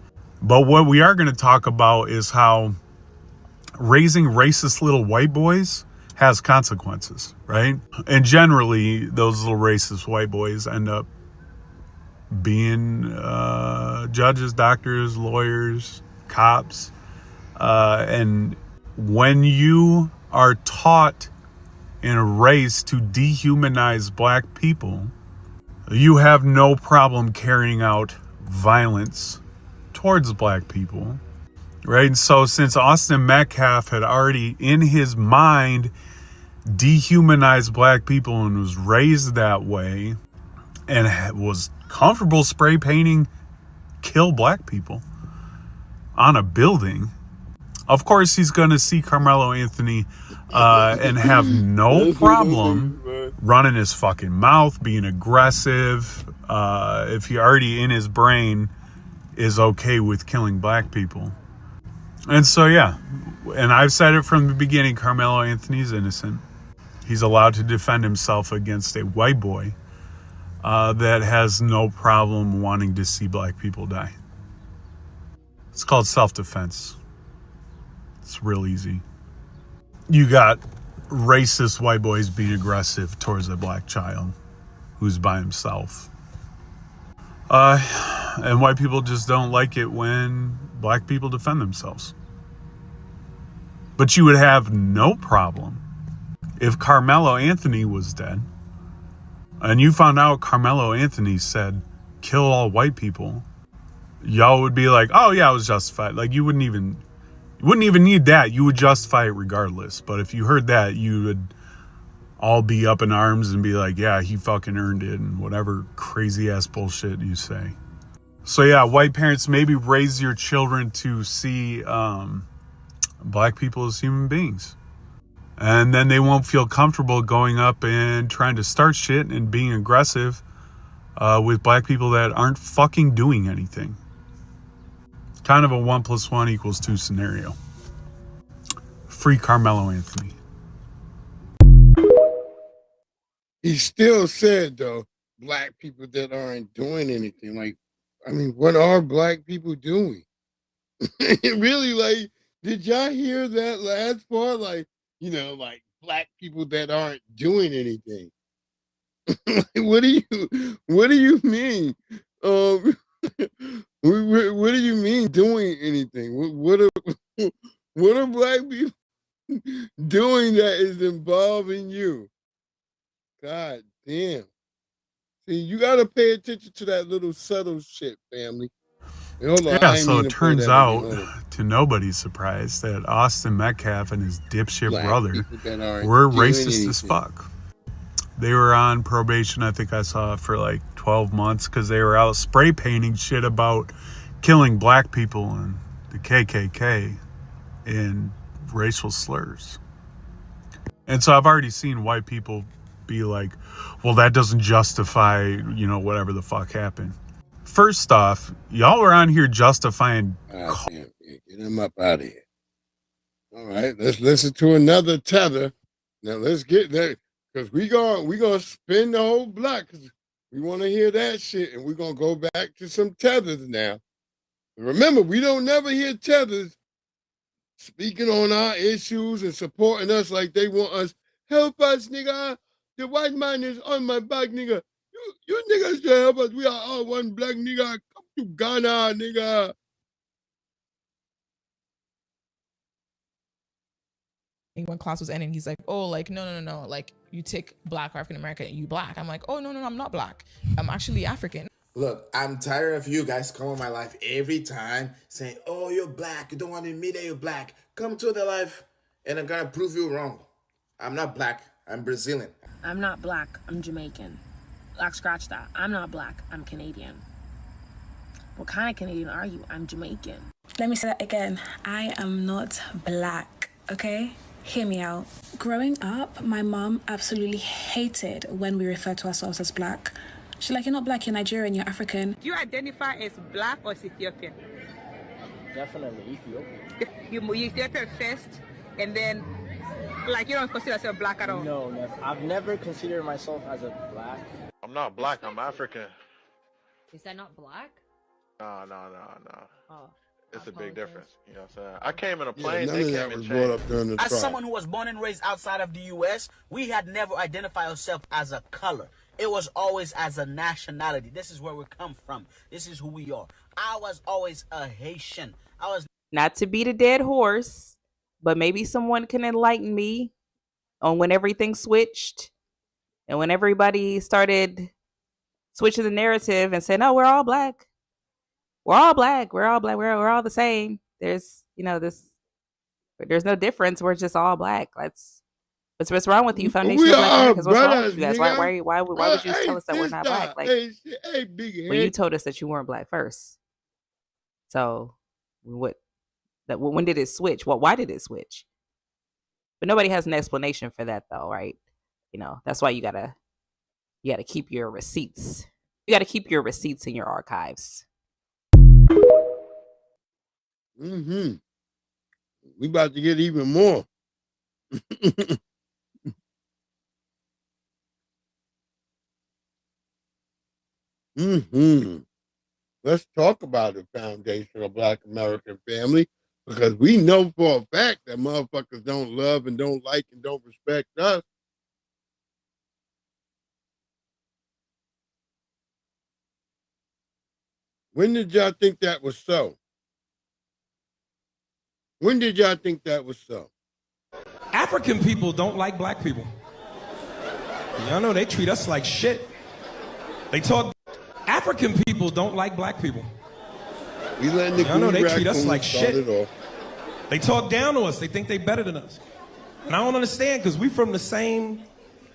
But what we are going to talk about is how raising racist little white boys has consequences, right? And generally, those little racist white boys end up being judges, doctors, lawyers, cops. And when you are taught in a race to dehumanize black people, you have no problem carrying out violence towards black people, right? And so since Austin Metcalf had already in his mind dehumanized black people and was raised that way and was comfortable spray painting kill black people on a building, of course he's going to see Carmelo Anthony and have no problem running his fucking mouth, being aggressive, if he already in his brain is okay with killing black people. And so, yeah, and I've said it from the beginning, Carmelo Anthony's innocent. He's allowed to defend himself against a white boy that has no problem wanting to see black people die. It's called self-defense. It's real easy. You got racist white boys being aggressive towards a black child who's by himself. And white people just don't like it when black people defend themselves. But you would have no problem if Carmelo Anthony was dead and you found out Carmelo Anthony said, kill all white people. Y'all would be like, oh yeah, it was justified. Like you wouldn't even need that. You would justify it regardless. But if you heard that, you would all be up in arms and be like, yeah, he fucking earned it, and whatever crazy ass bullshit you say. So yeah, white parents, maybe raise your children to see black people as human beings. And then they won't feel comfortable going up and trying to start shit and being aggressive with black people that aren't fucking doing anything. Kind of a 1 + 1 = 2 scenario. Free Carmelo Anthony. He still said, though, black people that aren't doing anything. Like, I mean, what are black people doing? Really, like, did y'all hear that last part? Like, like black people that aren't doing anything. What do you mean? What do you mean doing anything? What are black people doing that is involving you? God damn. See, you got to pay attention to that little subtle shit, family. Yeah, so it turns out, to nobody's surprise, that Austin Metcalf and his dipshit brother were racist as fuck. They were on probation, I think I saw it, for like 12 months because they were out spray painting shit about killing black people and the KKK and racial slurs. And so I've already seen white people be like, well, that doesn't justify, whatever the fuck happened. First off, y'all are on here justifying. Get him up out of here. All right, let's listen to another tether. Now let's get there because we gonna spin the whole block. Cause we want to hear that shit, and we're gonna go back to some tethers now. Remember, we don't never hear tethers speaking on our issues and supporting us like they want us. Help us, nigga. The white man is on my back, nigga. You niggas should help us. We are all one black nigga. to Ghana, nigga. When class was ending, he's like, oh, like, no. Like, you take black or African American, you black. I'm like, oh, no, I'm not black. I'm actually African. Look, I'm tired of you guys coming in my life every time saying, oh, you're black. You don't want to admit that you're black. Come to the life and I'm going to prove you wrong. I'm not black. I'm Brazilian. I'm not black. I'm Jamaican. Like, scratch that. I'm not black. I'm Canadian. What kind of Canadian are you? I'm Jamaican. Let me say that again. I am not black, okay? Hear me out. Growing up, my mom absolutely hated when we refer to ourselves as black. She's like, you're not black, you're Nigerian, you're African. Do you identify as black or Ethiopian? Definitely Ethiopian. You Ethiopian first, and then, like, you don't consider yourself black at all? No, I've never considered myself as a black. I'm not black, I'm African. Is that not black? No. Oh. It's a big difference. You know what I'm saying? I came in a plane, none of that was brought up during the trial. As someone who was born and raised outside of the U.S., we had never identified ourselves as a color. It was always as a nationality. This is where we come from. This is who we are. I was always a Haitian. I was not to beat a dead horse, but maybe someone can enlighten me on when everything switched and when everybody started switching the narrative and saying, "No, we're all black. We're all black. We're all black. We're all the same. There's, there's no difference. We're just all black. What's wrong with you, Foundation of Black Americans? What's wrong with you guys? Why would you tell us that we're not black? Like, well, you told us that you weren't black first. So when did it switch? Why did it switch? But nobody has an explanation for that, though, right? That's why you gotta keep your receipts. You gotta keep your receipts in your archives. We about to get even more. Let's talk about the foundation of Black American family, because we know for a fact that motherfuckers don't love and don't like and don't respect us. When did y'all think that was so? When did y'all think that was so? African people don't like black people. Y'all know they treat us like shit. African people don't like black people. Y'all know they treat us like shit. They talk down to us. They think they better than us. And I don't understand, because we from the same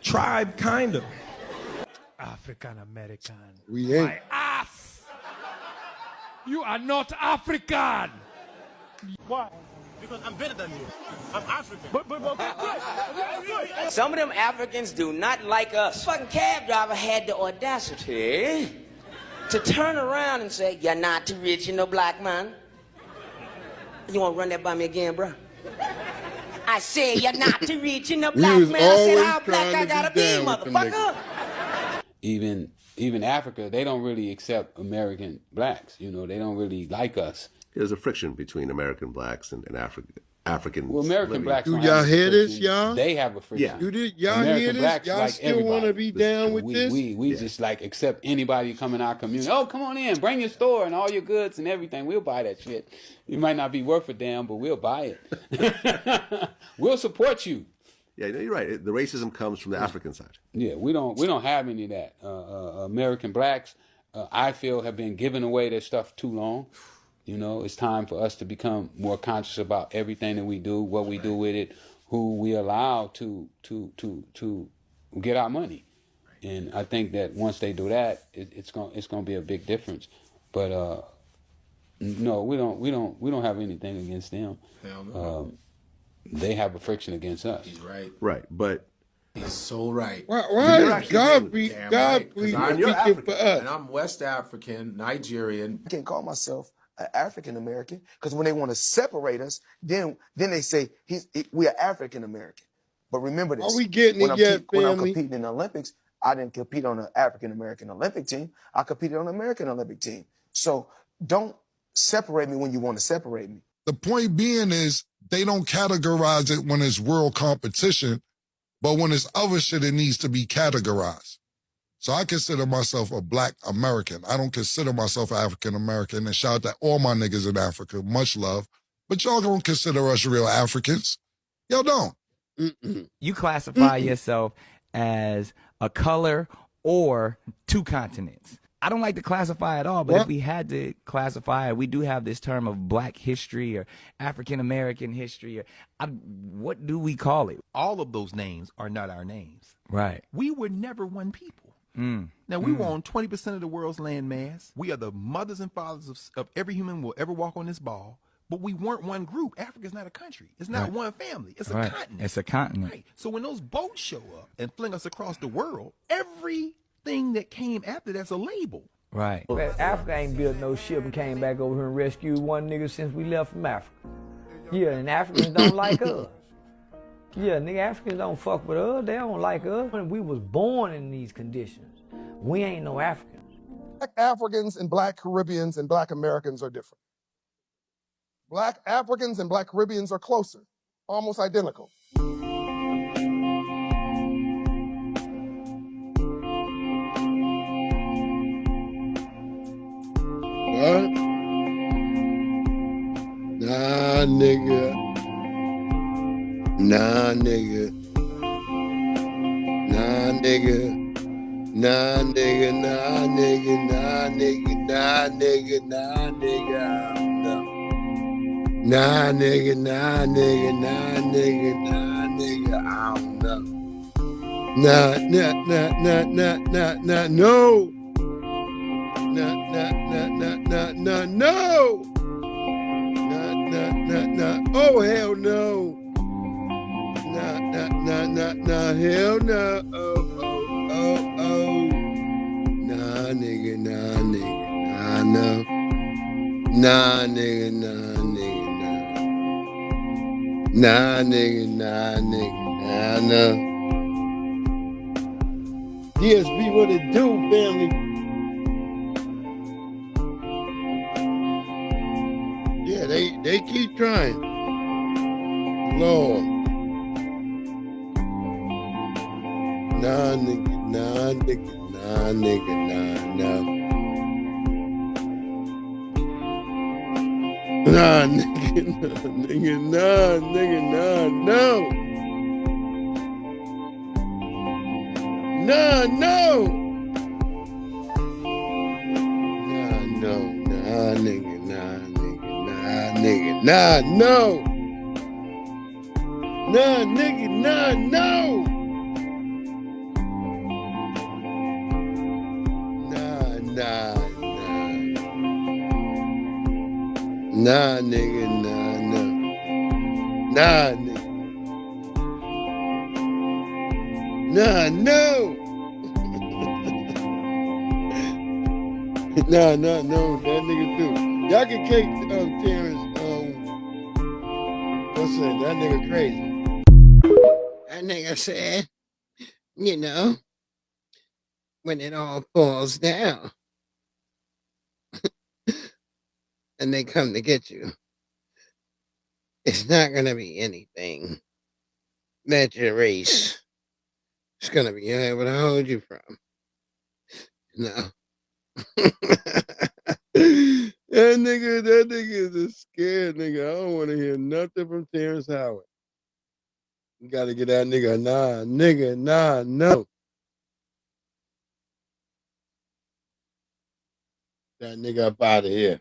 tribe, kind of. African American. We ain't. My ass! You are not African! Why? Because I'm better than you. I'm African. Some of them Africans do not like us. Fucking cab driver had the audacity to turn around and say, "You're not too rich, you know, black man." You want to run that by me again, bro? I said, "You're not too rich, you know, black man." I said, "How black I gotta be, motherfucker?" Even Africa, they don't really accept American blacks. They don't really like us. There's a friction between American blacks and Africans. Well, American blacks. Do y'all hear this, y'all? They have a friction. Yeah. You did, y'all hear this? Y'all like still want to be down with this? We just like accept anybody come in our community. Oh, come on in, bring your store and all your goods and everything. We'll buy that shit. You might not be worth a damn, but we'll buy it. We'll support you. Yeah, you're right. The racism comes from the African side. Yeah, we don't have any of that. American blacks, I feel, have been giving away their stuff too long. It's time for us to become more conscious about everything that we do, what we do with it, who we allow to get our money. And I think that once they do that, it's gonna be a big difference. But no, we don't have anything against them. Hell no. They have a friction against us. He's right. Right, but he's so right. Why is Godfrey speaking for us? And I'm West African, Nigerian. I can't call myself an African American, because when they want to separate us, then they say we are African American. But remember this: are we getting it yet, when I'm competing in the Olympics, I didn't compete on an African American Olympic team. I competed on an American Olympic team. So don't separate me when you want to separate me. The point being is they don't categorize it when it's world competition, but when it's other shit, it needs to be categorized. So I consider myself a black American. I don't consider myself African American. And shout out to all my niggas in Africa. Much love. But y'all don't consider us real Africans. Y'all don't. You classify yourself as a color or two continents. I don't like to classify at all, but if we had to classify it, we do have this term of black history or African American history. What do we call it? All of those names are not our names. Right. We were never one people. Now, we were on 20% of the world's land mass. We are the mothers and fathers of every human who will ever walk on this ball. But we weren't one group. Africa's not a country. It's not one family. It's a continent. It's a continent. Right. So when those boats show up and fling us across the world, everything that came after that's a label. Right. Africa ain't built no ship and came back over here and rescued one nigga since we left from Africa. Yeah, and Africans don't like us. Yeah, nigga, Africans don't fuck with us. They don't like us. When we was born in these conditions, we ain't no Africans. Black Africans and black Caribbeans and black Americans are different. Black Africans and black Caribbeans are closer, almost identical. What? Nah, nigga. Nah, nigga. Nah, nigga. Nah, nigga. Nah, nigga. Nah, nigga. Nah, nigga. Nah, nigga. No. Nah, nigga. Nah, nigga. Nah, nigga. Nah, nigga. I don't know. Nah, no. No. Oh, hell no. Nah, hell no. Oh. Nah, nigga. Nah, no. Nah, nigga. Nah, no. DSB, what it do, family? Yeah, they keep trying. Lord. Nah, nigga. Nah, no. Nah, nigga. No. Nah, no. Nah, nigga. Nah, no. Nah, nigga. Nah, no. Nah, nigga. Nah, no. Nah, nigga. Nah, no. Nah, no. That nigga too. Y'all can kick Terrence. What's that? That nigga crazy. That nigga said, you know, when it all falls down and they come to get you, it's not going to be anything that your race is going to be able to hold you from. No. That nigga is a scared nigga. I don't want to hear nothing from Terrence Howard. You got to get that nigga, nah, no. That nigga up out of here.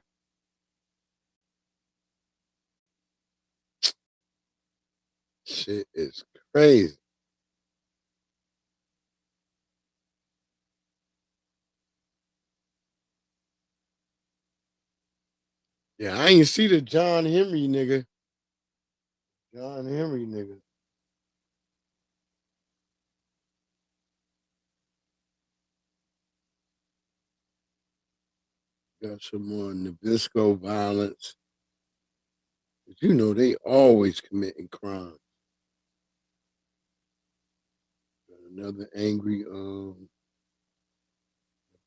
Shit is crazy. Yeah, I ain't see the John Henry nigga. Got some more Nabisco violence. But you know they always committing crime. Got another angry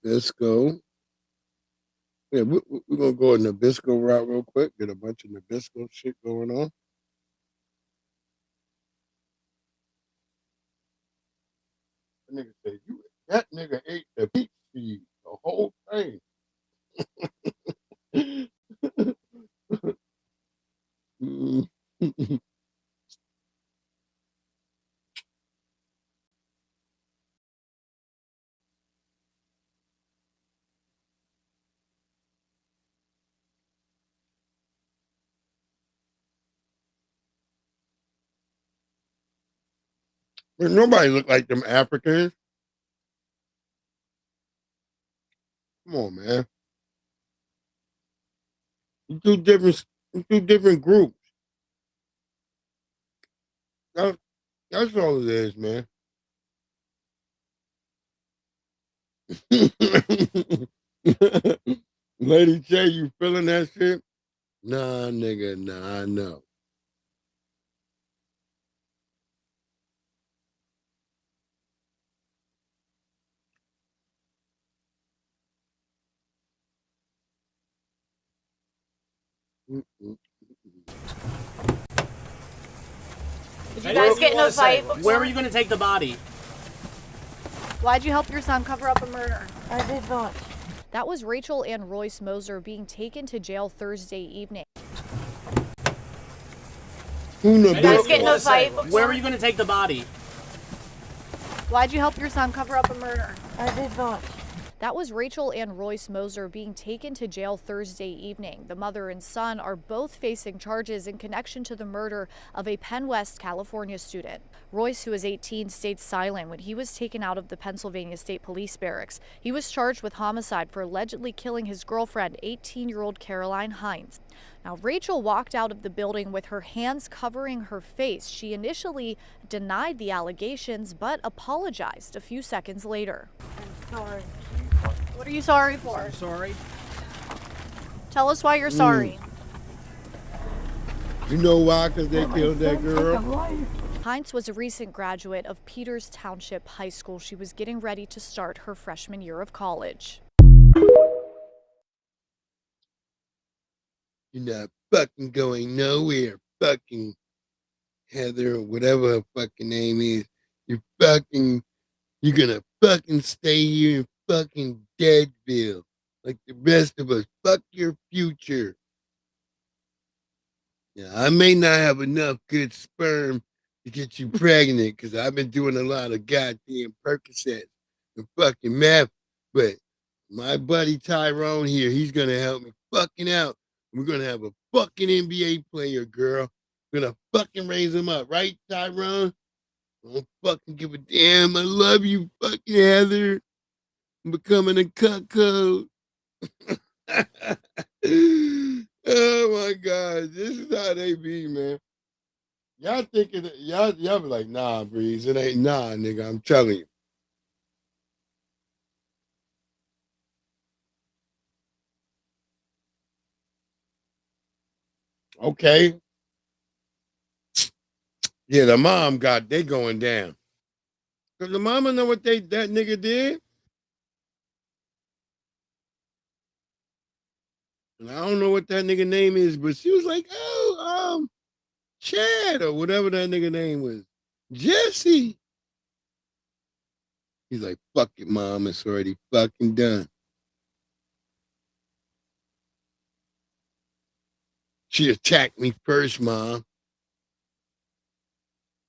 Nabisco. Yeah, we're gonna go a Nabisco route real quick. Get a bunch of Nabisco shit going on. That nigga said that nigga ate But nobody look like them Africans. Come on, man. You two different groups. That's, that's all it is, man. Lady J, you feeling that shit? Nah, nigga, nah, I know. Did you guys get in a fight before? Where were you going to take the body? Why'd you help your son cover up a murder? I did not. That was Rachel and Royce Moser being taken to jail Thursday evening. Did you guys get in a fight before? Where were you going to take the body? Why'd you help your son cover up a murder? I did not. That was Rachel and Royce Moser being taken to jail Thursday evening. The mother and son are both facing charges in connection to the murder of a Penn West, California student. Royce, who is 18, stayed silent when he was taken out of the Pennsylvania State Police Barracks. He was charged with homicide for allegedly killing his girlfriend, 18-year-old Caroline Hines. Now, Rachel walked out of the building with her hands covering her face. She initially denied the allegations, but apologized a few seconds later. I'm sorry. What are you sorry for? I'm sorry. Tell us why you're sorry. You know why? Because they killed that girl. Hines was a recent graduate of Peters Township High School. She was getting ready to start her freshman year of college. You're not fucking going nowhere, fucking Heather, or whatever her fucking name is. You're gonna fucking stay here in fucking Deadville like the rest of us. Fuck your future. Yeah, I may not have enough good sperm to get you pregnant because I've been doing a lot of goddamn Percocets and fucking meth, but my buddy Tyrone here, he's gonna help me fucking out. We're gonna have a fucking NBA player, girl. We're gonna fucking raise him up, right, Tyrone? Don't fucking give a damn. I love you, fucking Heather. I'm becoming a cuckold. Oh my God, this is how they be, man. Y'all thinking y'all be like, nah, Breeze, it ain't nah, nigga. I'm telling you. Okay. Yeah, the mom they going down. Cause the mama know what that nigga did. And I don't know what that nigga name is, but she was like, oh, Chad or whatever that nigga name was. Jesse. He's like, fuck it, mom. It's already fucking done. She attacked me first, mom.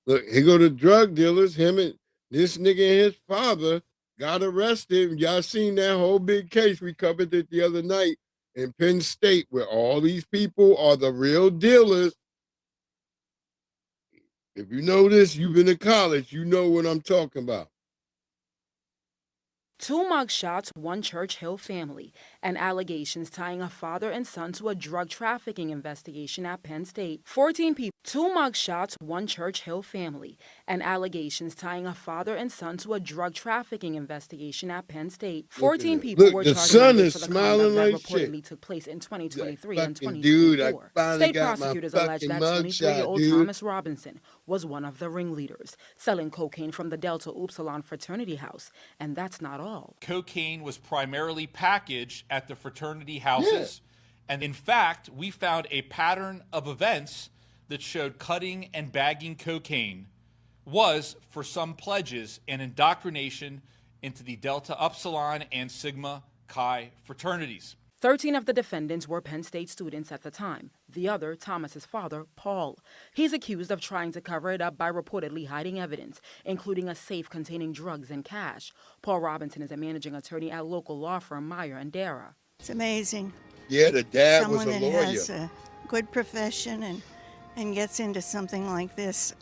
Look, here go the drug dealers. Him and this nigga and his father got arrested. Y'all seen that whole big case we covered it the other night in Penn State, where all these people are the real dealers. If you know this, you've been to college, you know what I'm talking about. 2 mugshots, one Church Hill family, and allegations tying a father and son to a drug trafficking investigation at Penn State. 14 people. 2 mugshots, one Church Hill family, and allegations tying a father and son to a drug trafficking investigation at Penn State. 14 people were charged for the conduct that reportedly took place in 2023 and 2024. State prosecutors allege that 23-year-old Thomas Robinson was one of the ringleaders, selling cocaine from the Delta Upsilon fraternity house, and that's not all. Cocaine was primarily packaged at the fraternity houses, and in fact, we found a pattern of events that showed cutting and bagging cocaine was, for some pledges, an indoctrination into the Delta Upsilon and Sigma Chi fraternities. 13 of the defendants were Penn State students at the time. The other, Thomas's father, Paul. He's accused of trying to cover it up by reportedly hiding evidence, including a safe containing drugs and cash. Paul Robinson is a managing attorney at local law firm Meyer and Dara. It's amazing. Yeah, the dad was Someone a lawyer. that has a good profession and gets into something like this.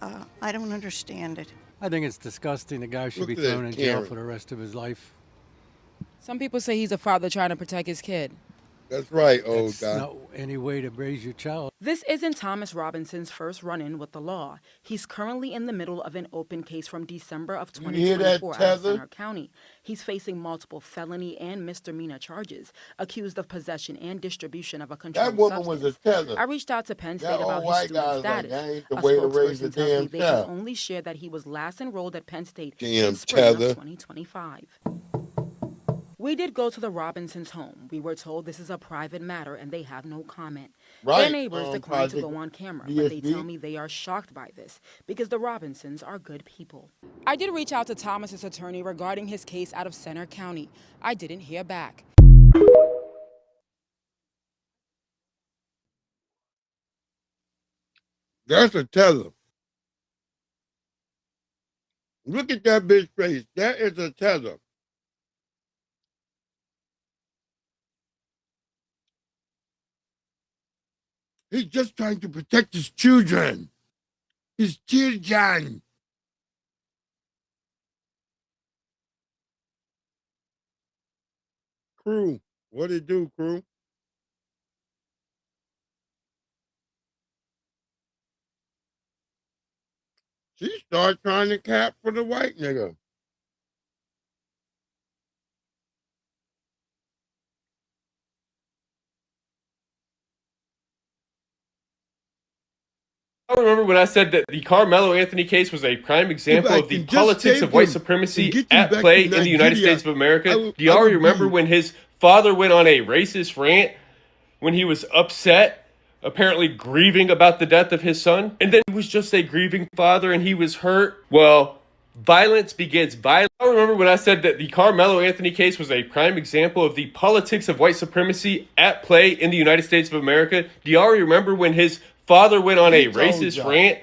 I don't understand it. I think it's disgusting. The guy should Look be at that, thrown in jail Karen. for the rest of his life. Some people say he's a father trying to protect his kid. That's right, old That's guy. not any way to raise your child. This isn't Thomas Robinson's first run-in with the law. He's currently in the middle of an open case from December of You hear that, 2024 out of Tether? Center County. He's facing multiple felony and misdemeanor charges, accused of possession and distribution of a controlled That woman substance. was a tether. I reached out to Penn State That about old his white student guy's like, status. that ain't the A way to raise a spokesperson tells me damn they can child. only share that he was last enrolled at Penn State Damn in spring of tether. 2025. We did go to the Robinsons' home. We were told this is a private matter and they have no comment. Their Right, neighbors declined to Project go on camera, but they DSB. tell me they are shocked by this because the Robinsons are good people. I did reach out to Thomas's attorney regarding his case out of Center County. I didn't hear back. That's a tether. Look at that bitch face. That is a tether. He's just trying to protect his children. His children. Crew. What it do, crew? She started trying to cap for the white nigga. I remember when I said that the Carmelo Anthony case was a prime example of the politics of white supremacy at play in the United States of America. Do y'all remember when his father went on a racist rant when he was upset, apparently grieving about the death of his son? And then he was just a grieving father and he was hurt. Well, violence begets violence. I remember when I said that the Carmelo Anthony case was a prime example of the politics of white supremacy at play in the United States of America. Do y'all remember when his father went on a racist rant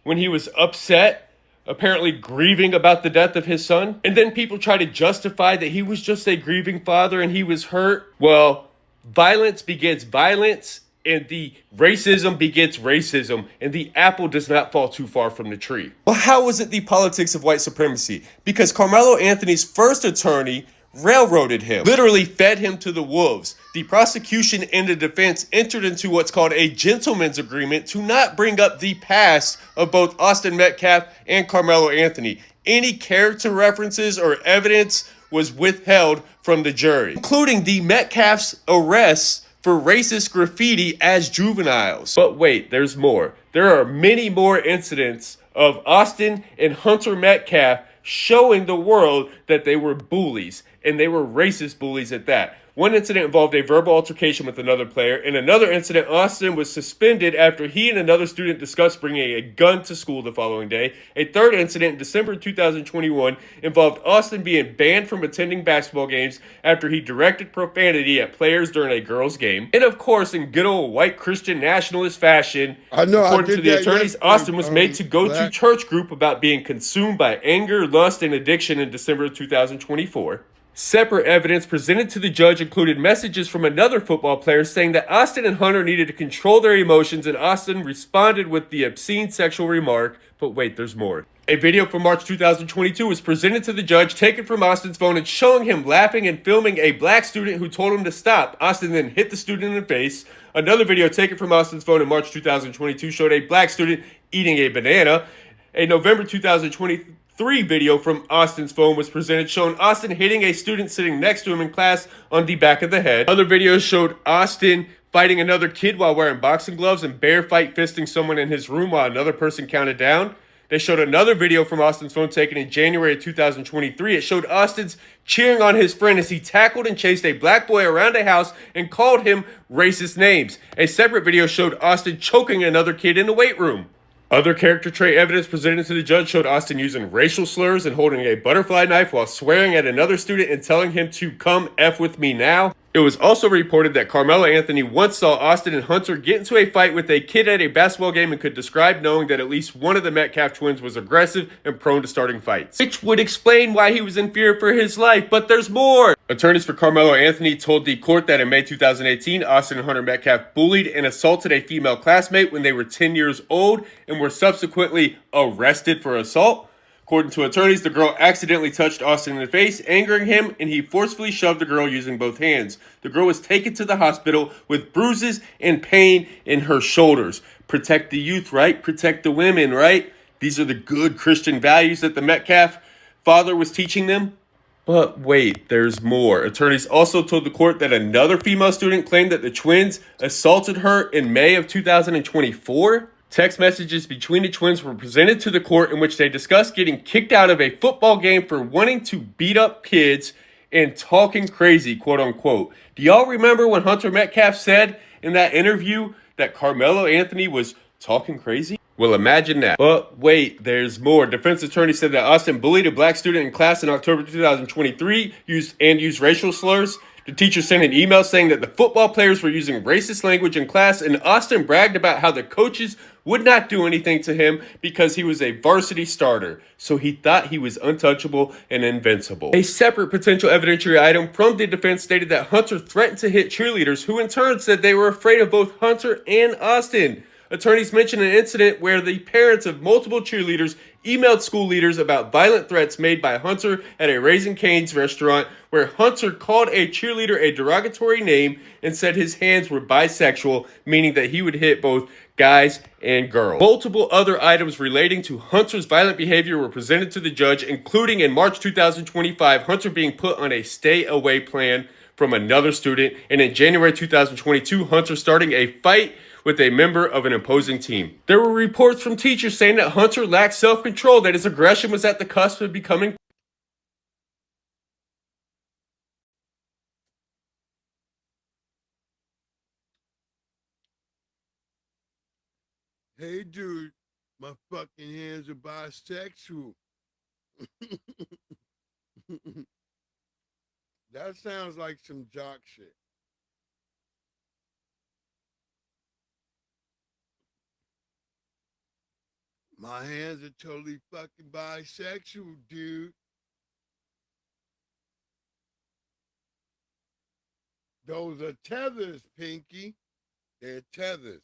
when he was upset, apparently grieving about the death of his son? And then people try to justify that he was just a grieving father and he was hurt. Well, violence begets violence, and the racism begets racism, and the apple does not fall too far from the tree. Well, how was it the politics of white supremacy? Because Carmelo Anthony's first attorney railroaded him, literally fed him to the wolves. The prosecution and the defense entered into what's called a gentleman's agreement to not bring up the past of both Austin Metcalf and Carmelo Anthony. Any character references or evidence was withheld from the jury, including the Metcalf's arrests for racist graffiti as juveniles. But wait, there's more. There are many more incidents of Austin and Hunter Metcalf showing the world that they were bullies, and they were racist bullies at that. One incident involved a verbal altercation with another player. In another incident, Austin was suspended after he and another student discussed bringing a gun to school the following day. A third incident in December 2021 involved Austin being banned from attending basketball games after he directed profanity at players during a girls' game. And of course, in good old white Christian nationalist fashion, according to the attorneys, Austin was made to go to church group about being consumed by anger, lust, and addiction in December of 2024. Separate evidence presented to the judge included messages from another football player saying that Austin and Hunter needed to control their emotions, and Austin responded with the obscene sexual remark. But wait, there's more. A video from March 2022 was presented to the judge, taken from Austin's phone and showing him laughing and filming a black student who told him to stop. Austin then hit the student in the face. Another video taken from Austin's phone in March 2022 showed a black student eating a banana. A November 2023 video from Austin's phone was presented showing Austin hitting a student sitting next to him in class on the back of the head. Other videos showed Austin fighting another kid while wearing boxing gloves and bear fight fisting someone in his room while another person counted down. They showed another video from Austin's phone taken in January of 2023. It showed Austin's cheering on his friend as he tackled and chased a black boy around a house and called him racist names. A separate video showed Austin choking another kid in the weight room. Other character trait evidence presented to the judge showed Austin using racial slurs and holding a butterfly knife while swearing at another student and telling him to come F with me now. It was also reported that Carmelo Anthony once saw Austin and Hunter get into a fight with a kid at a basketball game and could describe knowing that at least one of the Metcalf twins was aggressive and prone to starting fights, which would explain why he was in fear for his life. But there's more. Attorneys for Carmelo Anthony told the court that in May 2018, Austin and Hunter Metcalf bullied and assaulted a female classmate when they were 10 years old and were subsequently arrested for assault. According to attorneys, the girl accidentally touched Austin in the face, angering him, and he forcefully shoved the girl using both hands. The girl was taken to the hospital with bruises and pain in her shoulders. Protect the youth, right? Protect the women, right? These are the good Christian values that the Metcalf father was teaching them. But wait, there's more. Attorneys also told the court that another female student claimed that the twins assaulted her in May of 2024. Text messages between the twins were presented to the court in which they discussed getting kicked out of a football game for wanting to beat up kids and talking crazy, quote unquote. Do y'all remember when Hunter Metcalf said in that interview that Carmelo Anthony was talking crazy? Well, imagine that. But wait, there's more. Defense attorney said that Austin bullied a black student in class in October 2023 used racial slurs. The teacher sent an email saying that the football players were using racist language in class, and Austin bragged about how the coaches would not do anything to him because he was a varsity starter. So he thought he was untouchable and invincible. A separate potential evidentiary item from the defense stated that Hunter threatened to hit cheerleaders, who in turn said they were afraid of both Hunter and Austin. Attorneys mentioned an incident where the parents of multiple cheerleaders emailed school leaders about violent threats made by Hunter at a Raising Cane's restaurant, where Hunter called a cheerleader a derogatory name and said his hands were bisexual, meaning that he would hit both guys and girls. Multiple other items relating to Hunter's violent behavior were presented to the judge, including in March 2025, Hunter being put on a stay-away plan from another student, and in January 2022, Hunter starting a fight with a member of an opposing team. There were reports from teachers saying that Hunter lacked self-control, that his aggression was at the cusp of becoming Hey, dude, my fucking hands are bisexual. That sounds like some jock shit. My hands are totally fucking bisexual, dude. Those are tethers, Pinky. They're tethers.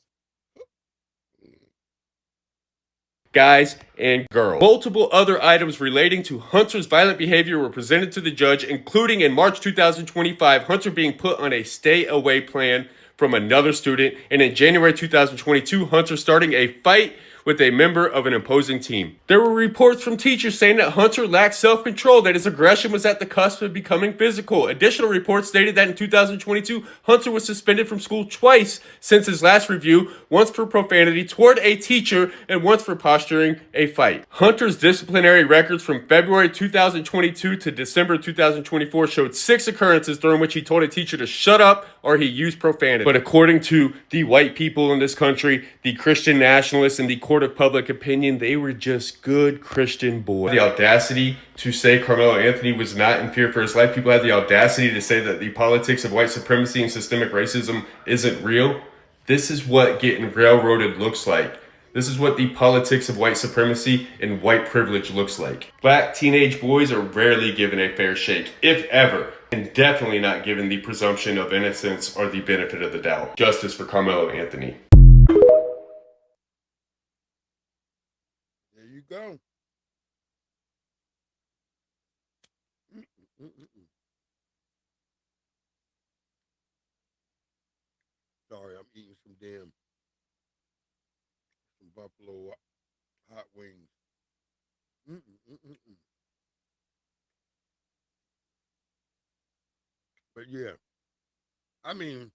Guys and girls. Multiple other items relating to Hunter's violent behavior were presented to the judge, including in March 2025, Hunter being put on a stay-away plan from another student, and in January 2022, Hunter starting a fight with a member of an opposing team. There were reports from teachers saying that Hunter lacked self-control, that his aggression was at the cusp of becoming physical. Additional reports stated that in 2022, Hunter was suspended from school twice since his last review, once for profanity toward a teacher and once for posturing a fight. Hunter's disciplinary records from February 2022 to December 2024 showed 6 occurrences during which he told a teacher to shut up or he used profanity. But according to the white people in this country, the Christian nationalists and the court of public opinion, they were just good Christian boys. The audacity to say Carmelo Anthony was not in fear for his life. People had the audacity to say that the politics of white supremacy and systemic racism isn't real. This is what getting railroaded looks like. This is what the politics of white supremacy and white privilege looks like. Black teenage boys are rarely given a fair shake, if ever, and definitely not given the presumption of innocence or the benefit of the doubt. Justice for Carmelo Anthony. There you go. Sorry, I'm eating some buffalo hot wings. But yeah, I mean,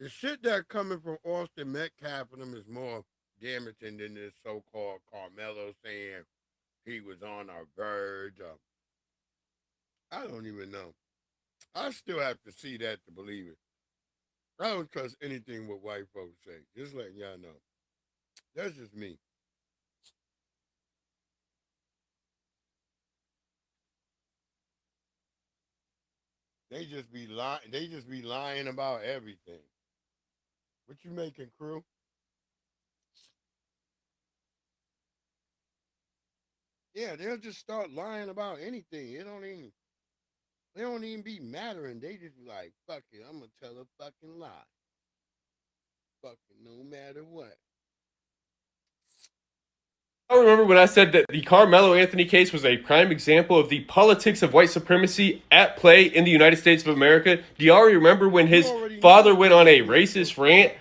the shit that coming from Austin Metcalf and them is more damaging than this so-called Carmelo saying he was on our verge of. I don't even know. I still have to see that to believe it. I don't trust anything what white folks say. Just letting y'all know. That's just me. They just be lying. They just be lying about everything. What you making, crew? Yeah, they'll just start lying about anything. They don't even be mattering. They just be like, fuck it, I'm gonna tell a fucking lie. Fucking no matter what. I remember when I said that the Carmelo Anthony case was a prime example of the politics of white supremacy at play in the United States of America? Do y'all remember when his father went on a racist rant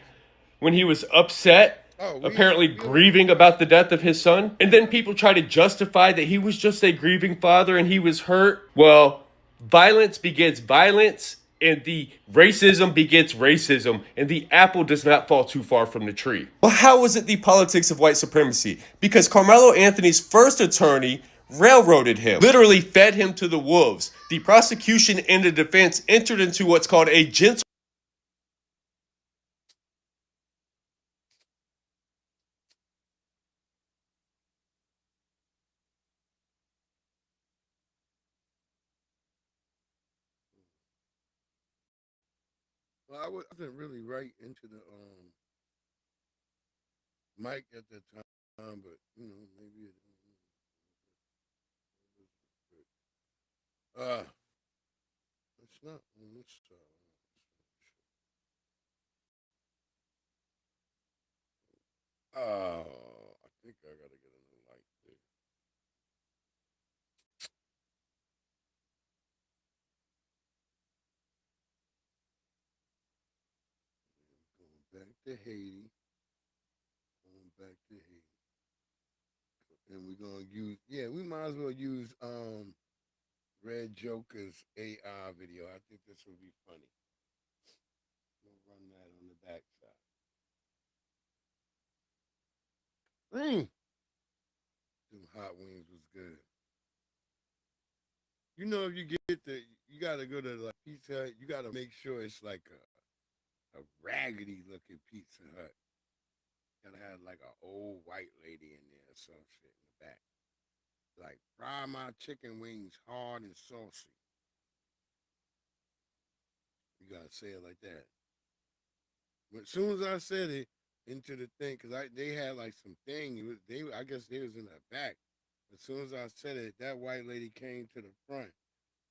when he was upset, apparently grieving about the death of his son? And then people try to justify that he was just a grieving father and he was hurt. Well, violence begets violence, and the racism begets racism, and the apple does not fall too far from the tree. Well, how was it the politics of white supremacy? Because Carmelo Anthony's first attorney railroaded him, literally fed him to the wolves. The prosecution and the defense entered into what's called a gentle. Well, I wasn't really right into the mic at that time, but you know, maybe it. It's not on this side. I think I gotta get a new light there. Going back to Haiti. Going back to Haiti. And we're gonna use, yeah, we might as well use Red Joker's AI video. I think this will be funny. We'll run that on the backside. Them hot wings was good. You know, if you get you gotta go to like Pizza Hut. You gotta make sure it's like a raggedy looking Pizza Hut. Gotta have like an old white lady in there or some shit in the back. Like, fry my chicken wings hard and saucy. You gotta say it like that. But as soon as I said it into the thing, cause they had like some thing. I guess they was in the back. As soon as I said it, that white lady came to the front.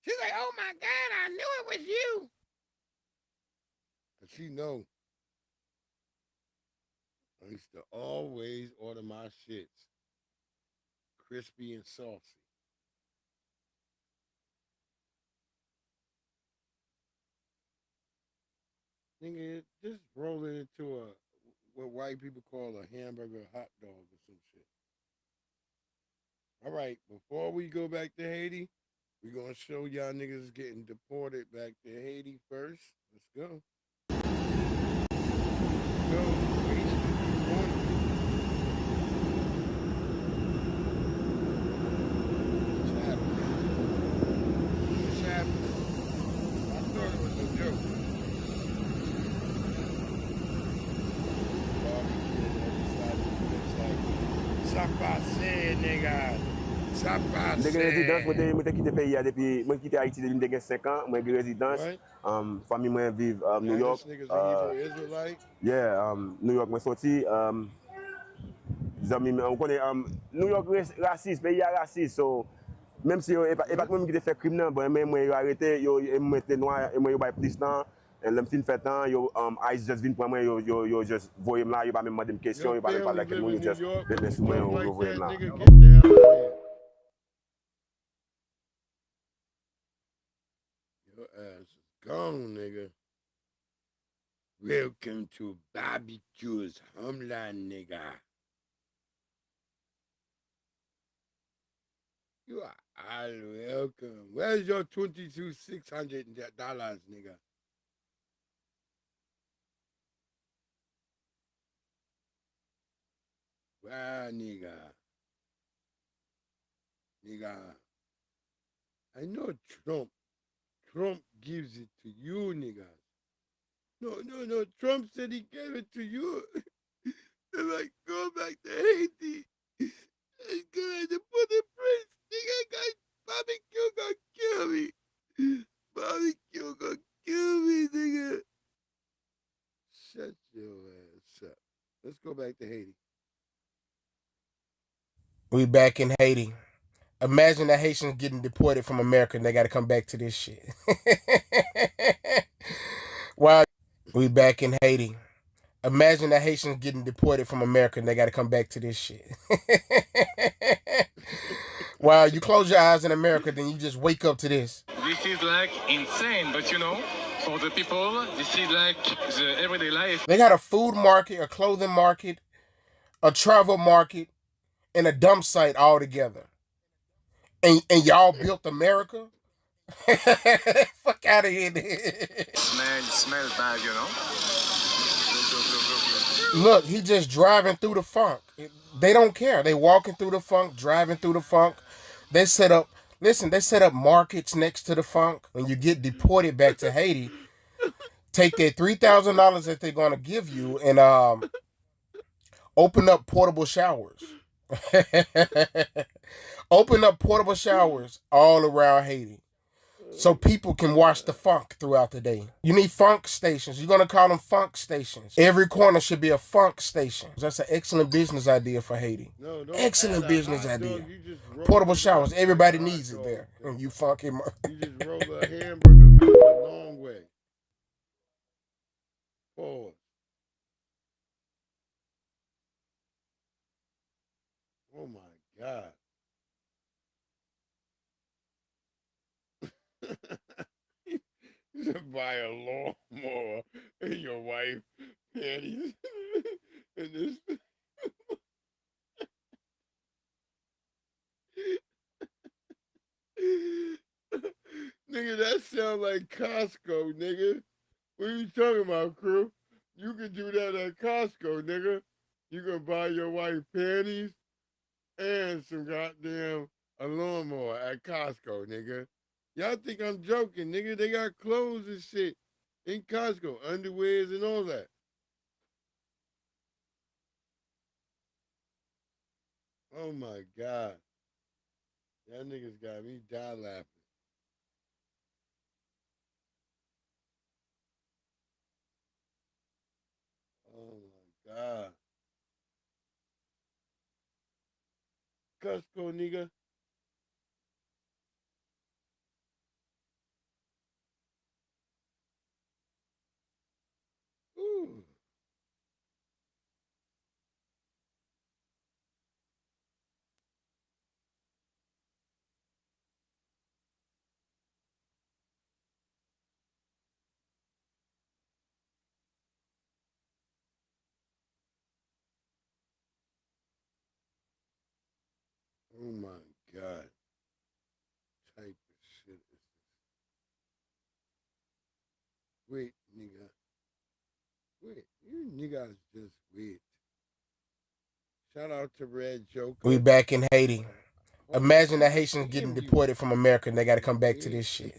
She's like, "Oh my God, I knew it was you." Cause she know I used to always order my shits crispy and saucy. Nigga, just roll it into what white people call a hamburger hot dog or some shit. All right, before we go back to Haiti, we're gonna show y'all niggas getting deported back to Haiti first. Let's go. Let's go. What's happening? What's happening? I thought it was a joke. Ça passe, nigga. Ça passe. J'ai résidence, moi quitté le pays depuis, moi quitté Haïti depuis j'ai 5 ans, moi j'ai résidence. Famille moi vive New York. Yeah, New York moi sorti on connaît New York raciste, pays raciste, so même si et pas moi qui fait crime non, bon mais moi arrêté, yo mettre noir et moi yo bail plus temps. Et le fin fait temps, yo ICE just vinn pour moi, yo just voyez là, yo pas même demander une question, yo pas même parler avec moi, yo just mettre sous moi, yo voyez là. Your ass is gone, nigga. Welcome to Barbecue's Homeland, nigga. You are all welcome. Where's your $22,600, nigga? Wow, nigga. Nigga. I know Trump. Trump gives it to you, nigga. No. Trump said he gave it to you. They're like, go back to Haiti. And go ahead and put the prince. Nigga, barbecue gonna kill me. Barbecue gonna kill me, nigga. Shut your ass up. Let's go back to Haiti. We back in Haiti. Imagine the Haitians getting deported from America and they got to come back to this shit. Wow. We back in Haiti. Imagine the Haitians getting deported from America and they got to come back to this shit. Wow, you close your eyes in America, then you just wake up to this. This is like insane, but you know, for the people, this is like the everyday life. They got a food market, a clothing market, a travel market, and a dump site all together. And y'all built America? Fuck out of here. Smells bad, you know. Look, he just driving through the funk. They don't care. They walking through the funk, driving through the funk. They set up, listen, they set up markets next to the funk. When you get deported back to Haiti, take that $3,000 that they're gonna give you and open up portable showers. Open up portable showers all around Haiti, so people can watch the funk throughout the day. You need funk stations. You're going to call them funk stations. Every corner should be a funk station. That's an excellent business idea for Haiti. Excellent business idea. Portable showers. Everybody needs it there. And you funky. You just roll a hamburger meat a long way. Pause. Oh my God. You buy a lawnmower and your wife panties and this. Nigga, that sound like Costco, nigga. What are you talking about, crew? You can do that at Costco, nigga. You can buy your wife panties and some goddamn a lawnmower at Costco, nigga. Y'all think I'm joking, nigga. They got clothes and shit in Costco, underwears and all that. Oh my God. Y'all niggas got me die laughing. Oh my God. Costco, nigga. Ooh. Oh my God. Type of shit is this? Wait, nigga. Wait, you niggas just wait. Shout out to Red Joker. We back in Haiti. Imagine the Haitians getting deported from America and they got to come back to this shit.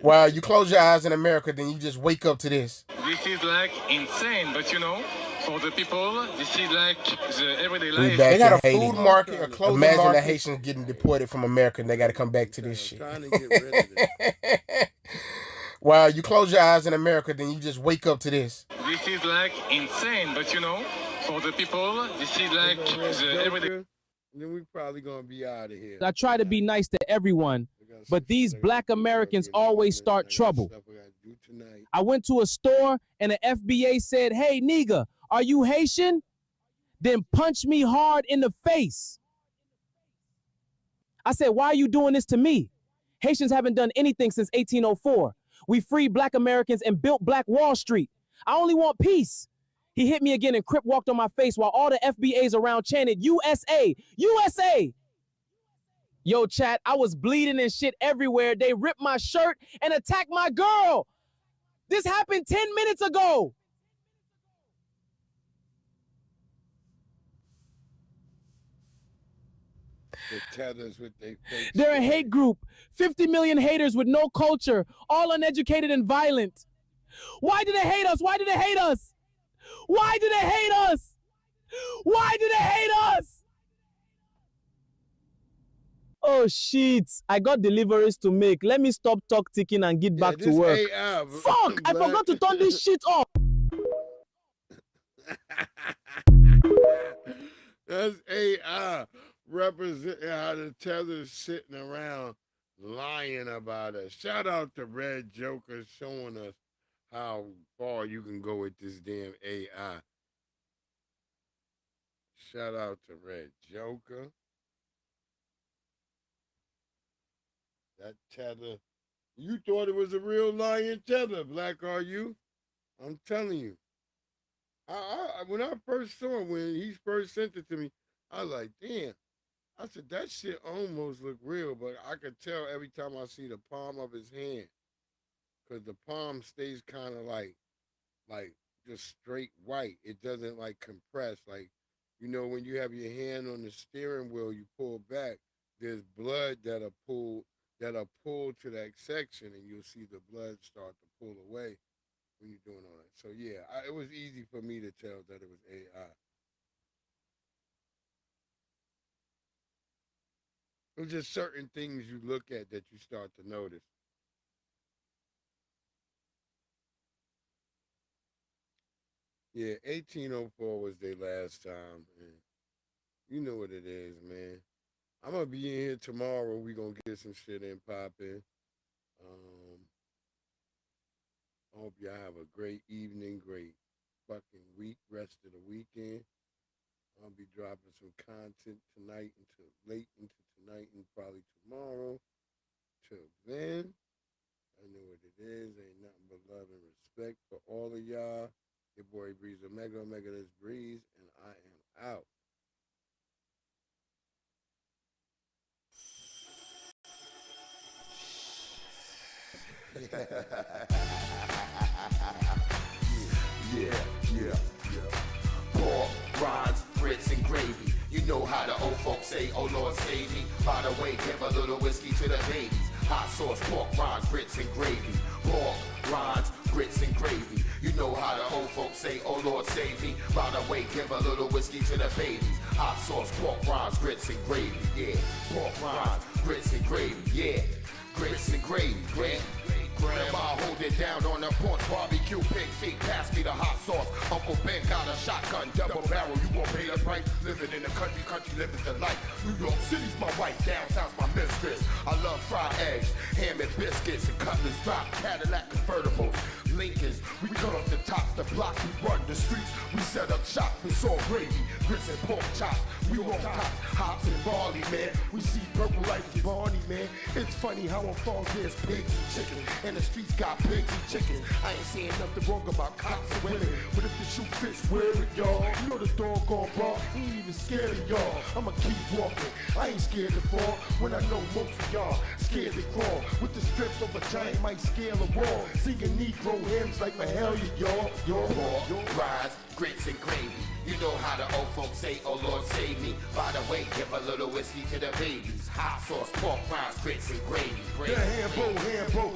Wow, you close your eyes in America, then you just wake up to this. This is like insane, but you know, for the people, this is like the everyday We life. back They in got a Haiti. food market, a clothing Imagine market. the Haitians getting deported from America and they got to come back to this shit. Trying to get rid of this. Wow, you close your eyes in America, then you just wake up to this. This is like insane, but you know, for the people, this is like the everyday. Then we probably gonna be out of here. I try to be nice to everyone, but these black Americans always start trouble. I went to a store and the FBA said, "Hey, nigga, are you Haitian?" Then punched me hard in the face. I said, "Why are you doing this to me? Haitians haven't done anything since 1804. We freed black Americans and built Black Wall Street. I only want peace." He hit me again and crip walked on my face while all the FBAs around chanted, "USA, USA." Yo, chat, I was bleeding and shit everywhere. They ripped my shirt and attacked my girl. This happened 10 minutes ago. The tethers with their fake They're a hate group. 50 million haters with no culture, all uneducated and violent. Why do they hate us? Why do they hate us? Why do they hate us? Why do they hate us? Oh shit, I got deliveries to make. Let me stop talk ticking and get back to work. AI, fuck, I forgot to turn this shit off. That's AI representing how the tether's sitting around lying about us. Shout out to Red Joker showing us how far you can go with this damn AI. Shout out to Red Joker. That tether. You thought it was a real lion tether, Black Are You? I'm telling you. When I first saw him, when he first sent it to me, I was like, damn. I said, that shit almost looked real, but I could tell every time I see the palm of his hand. Because the palm stays kind of like just straight white. It doesn't like compress. Like, you know, when you have your hand on the steering wheel, you pull back, there's blood that'll pull to that section, and you'll see the blood start to pull away when you're doing all that. So yeah, it was easy for me to tell that it was AI. There's just certain things you look at that you start to notice. Yeah, 1804 was their last time, and you know what it is, man. I'm gonna be in here tomorrow. We gonna get some shit in popping. I hope y'all have a great evening, great fucking week, rest of the weekend. I'll be dropping some content tonight until late into tonight and probably tomorrow. Till then, I know what it is. Ain't nothing but love and respect for all of y'all. Your boy Breeze Omega, Omega this Breeze, and I am out. Yeah. Pork, rinds, grits, and gravy. You know how the old folks say, oh Lord save me. By the way, give a little whiskey to the babies. Hot sauce, pork, rinds, grits, and gravy. Pork, rinds, grits, and gravy. You know how the old folks say, oh Lord save me. By the way, give a little whiskey to the babies. Hot sauce, pork, rinds, grits, and gravy. Yeah, pork, rinds, grits, and gravy. Yeah, grits and gravy, man. Grandma hold it down on the porch, barbecue, pig feet, pass me the hot sauce. Uncle Ben got a shotgun, double barrel, you won't pay the price. Living in the country living the life. New York City's my wife, downtown's my mistress. I love fried eggs, ham and biscuits, and cutlass drop, Cadillac convertibles. Lincolns, we cut off the top, the block, we run the streets, we set up shop, it's all gravy, grits and pork chops, we on top, hops and barley, man, we see purple like Barney, man, it's funny how on farms there's pigs and chickens, and the streets got pigs and chickens, I ain't saying nothing wrong about cops and women, but if the shoe fits, wear it, y'all, you know the doggone bar, he ain't even scared of y'all, I'ma keep walking, I ain't scared to fall, when I know most of y'all scared to crawl, with the strength of a giant might scale a wall, singing Negro hymns like Mahalia, y'all. Pork, rinds, grits, and gravy. You know how the old folks say, oh Lord save me. By the way, give a little whiskey to the babies. Hot sauce, pork, rinds, grits, and gravy. The Hambo,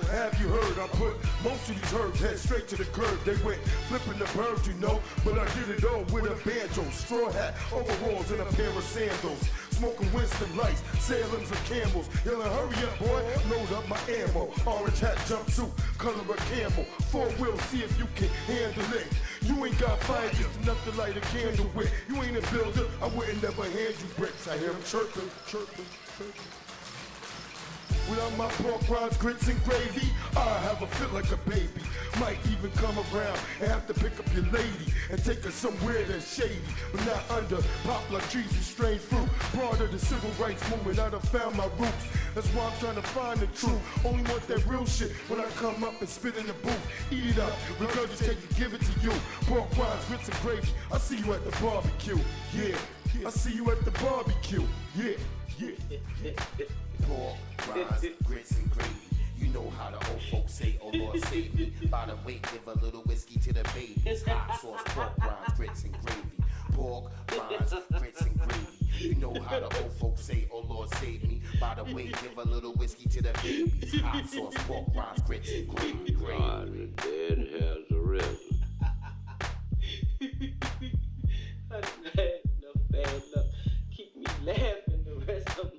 have you heard? I put most of these herbs head straight to the curb. They went flipping the birds, you know, but I did it all with a banjo, straw hat, overalls, and a pair of sandals. Smoking Winston lights, Salems and Camels. Yelling, hurry up, boy, load up my ammo. Orange hat, jumpsuit, color of camel. 4-wheel, see if you can handle it. You ain't got fire, just enough to light a candle with. You ain't a builder, I wouldn't never hand you bricks. I hear them chirping. Without my pork rinds, grits, and gravy, I have a feel like a baby. Might even come around and have to pick up your lady and take her somewhere that's shady, but not under poplar trees and strange fruit. Part of the civil rights movement, I done found my roots. That's why I'm trying to find the truth. Only want that real shit when I come up and spit in the booth. Eat it up, regurgitate it, give it to you. Pork rinds, grits, and gravy. I see you at the barbecue. Yeah, I see you at the barbecue. Yeah. Pork, rinds, grits, and gravy. You know how the old folks say, oh Lord save me. By the way, give a little whiskey to the babies. Hot sauce, pork, rinds, grits, and gravy. Pork, rinds, grits, and gravy. You know how the old folks say, oh Lord save me. By the way, give a little whiskey to the babies. Hot sauce, pork, rinds, grits, and gravy. God is dead has arisen. I done had enough bad luck. Keep me laughing the rest of my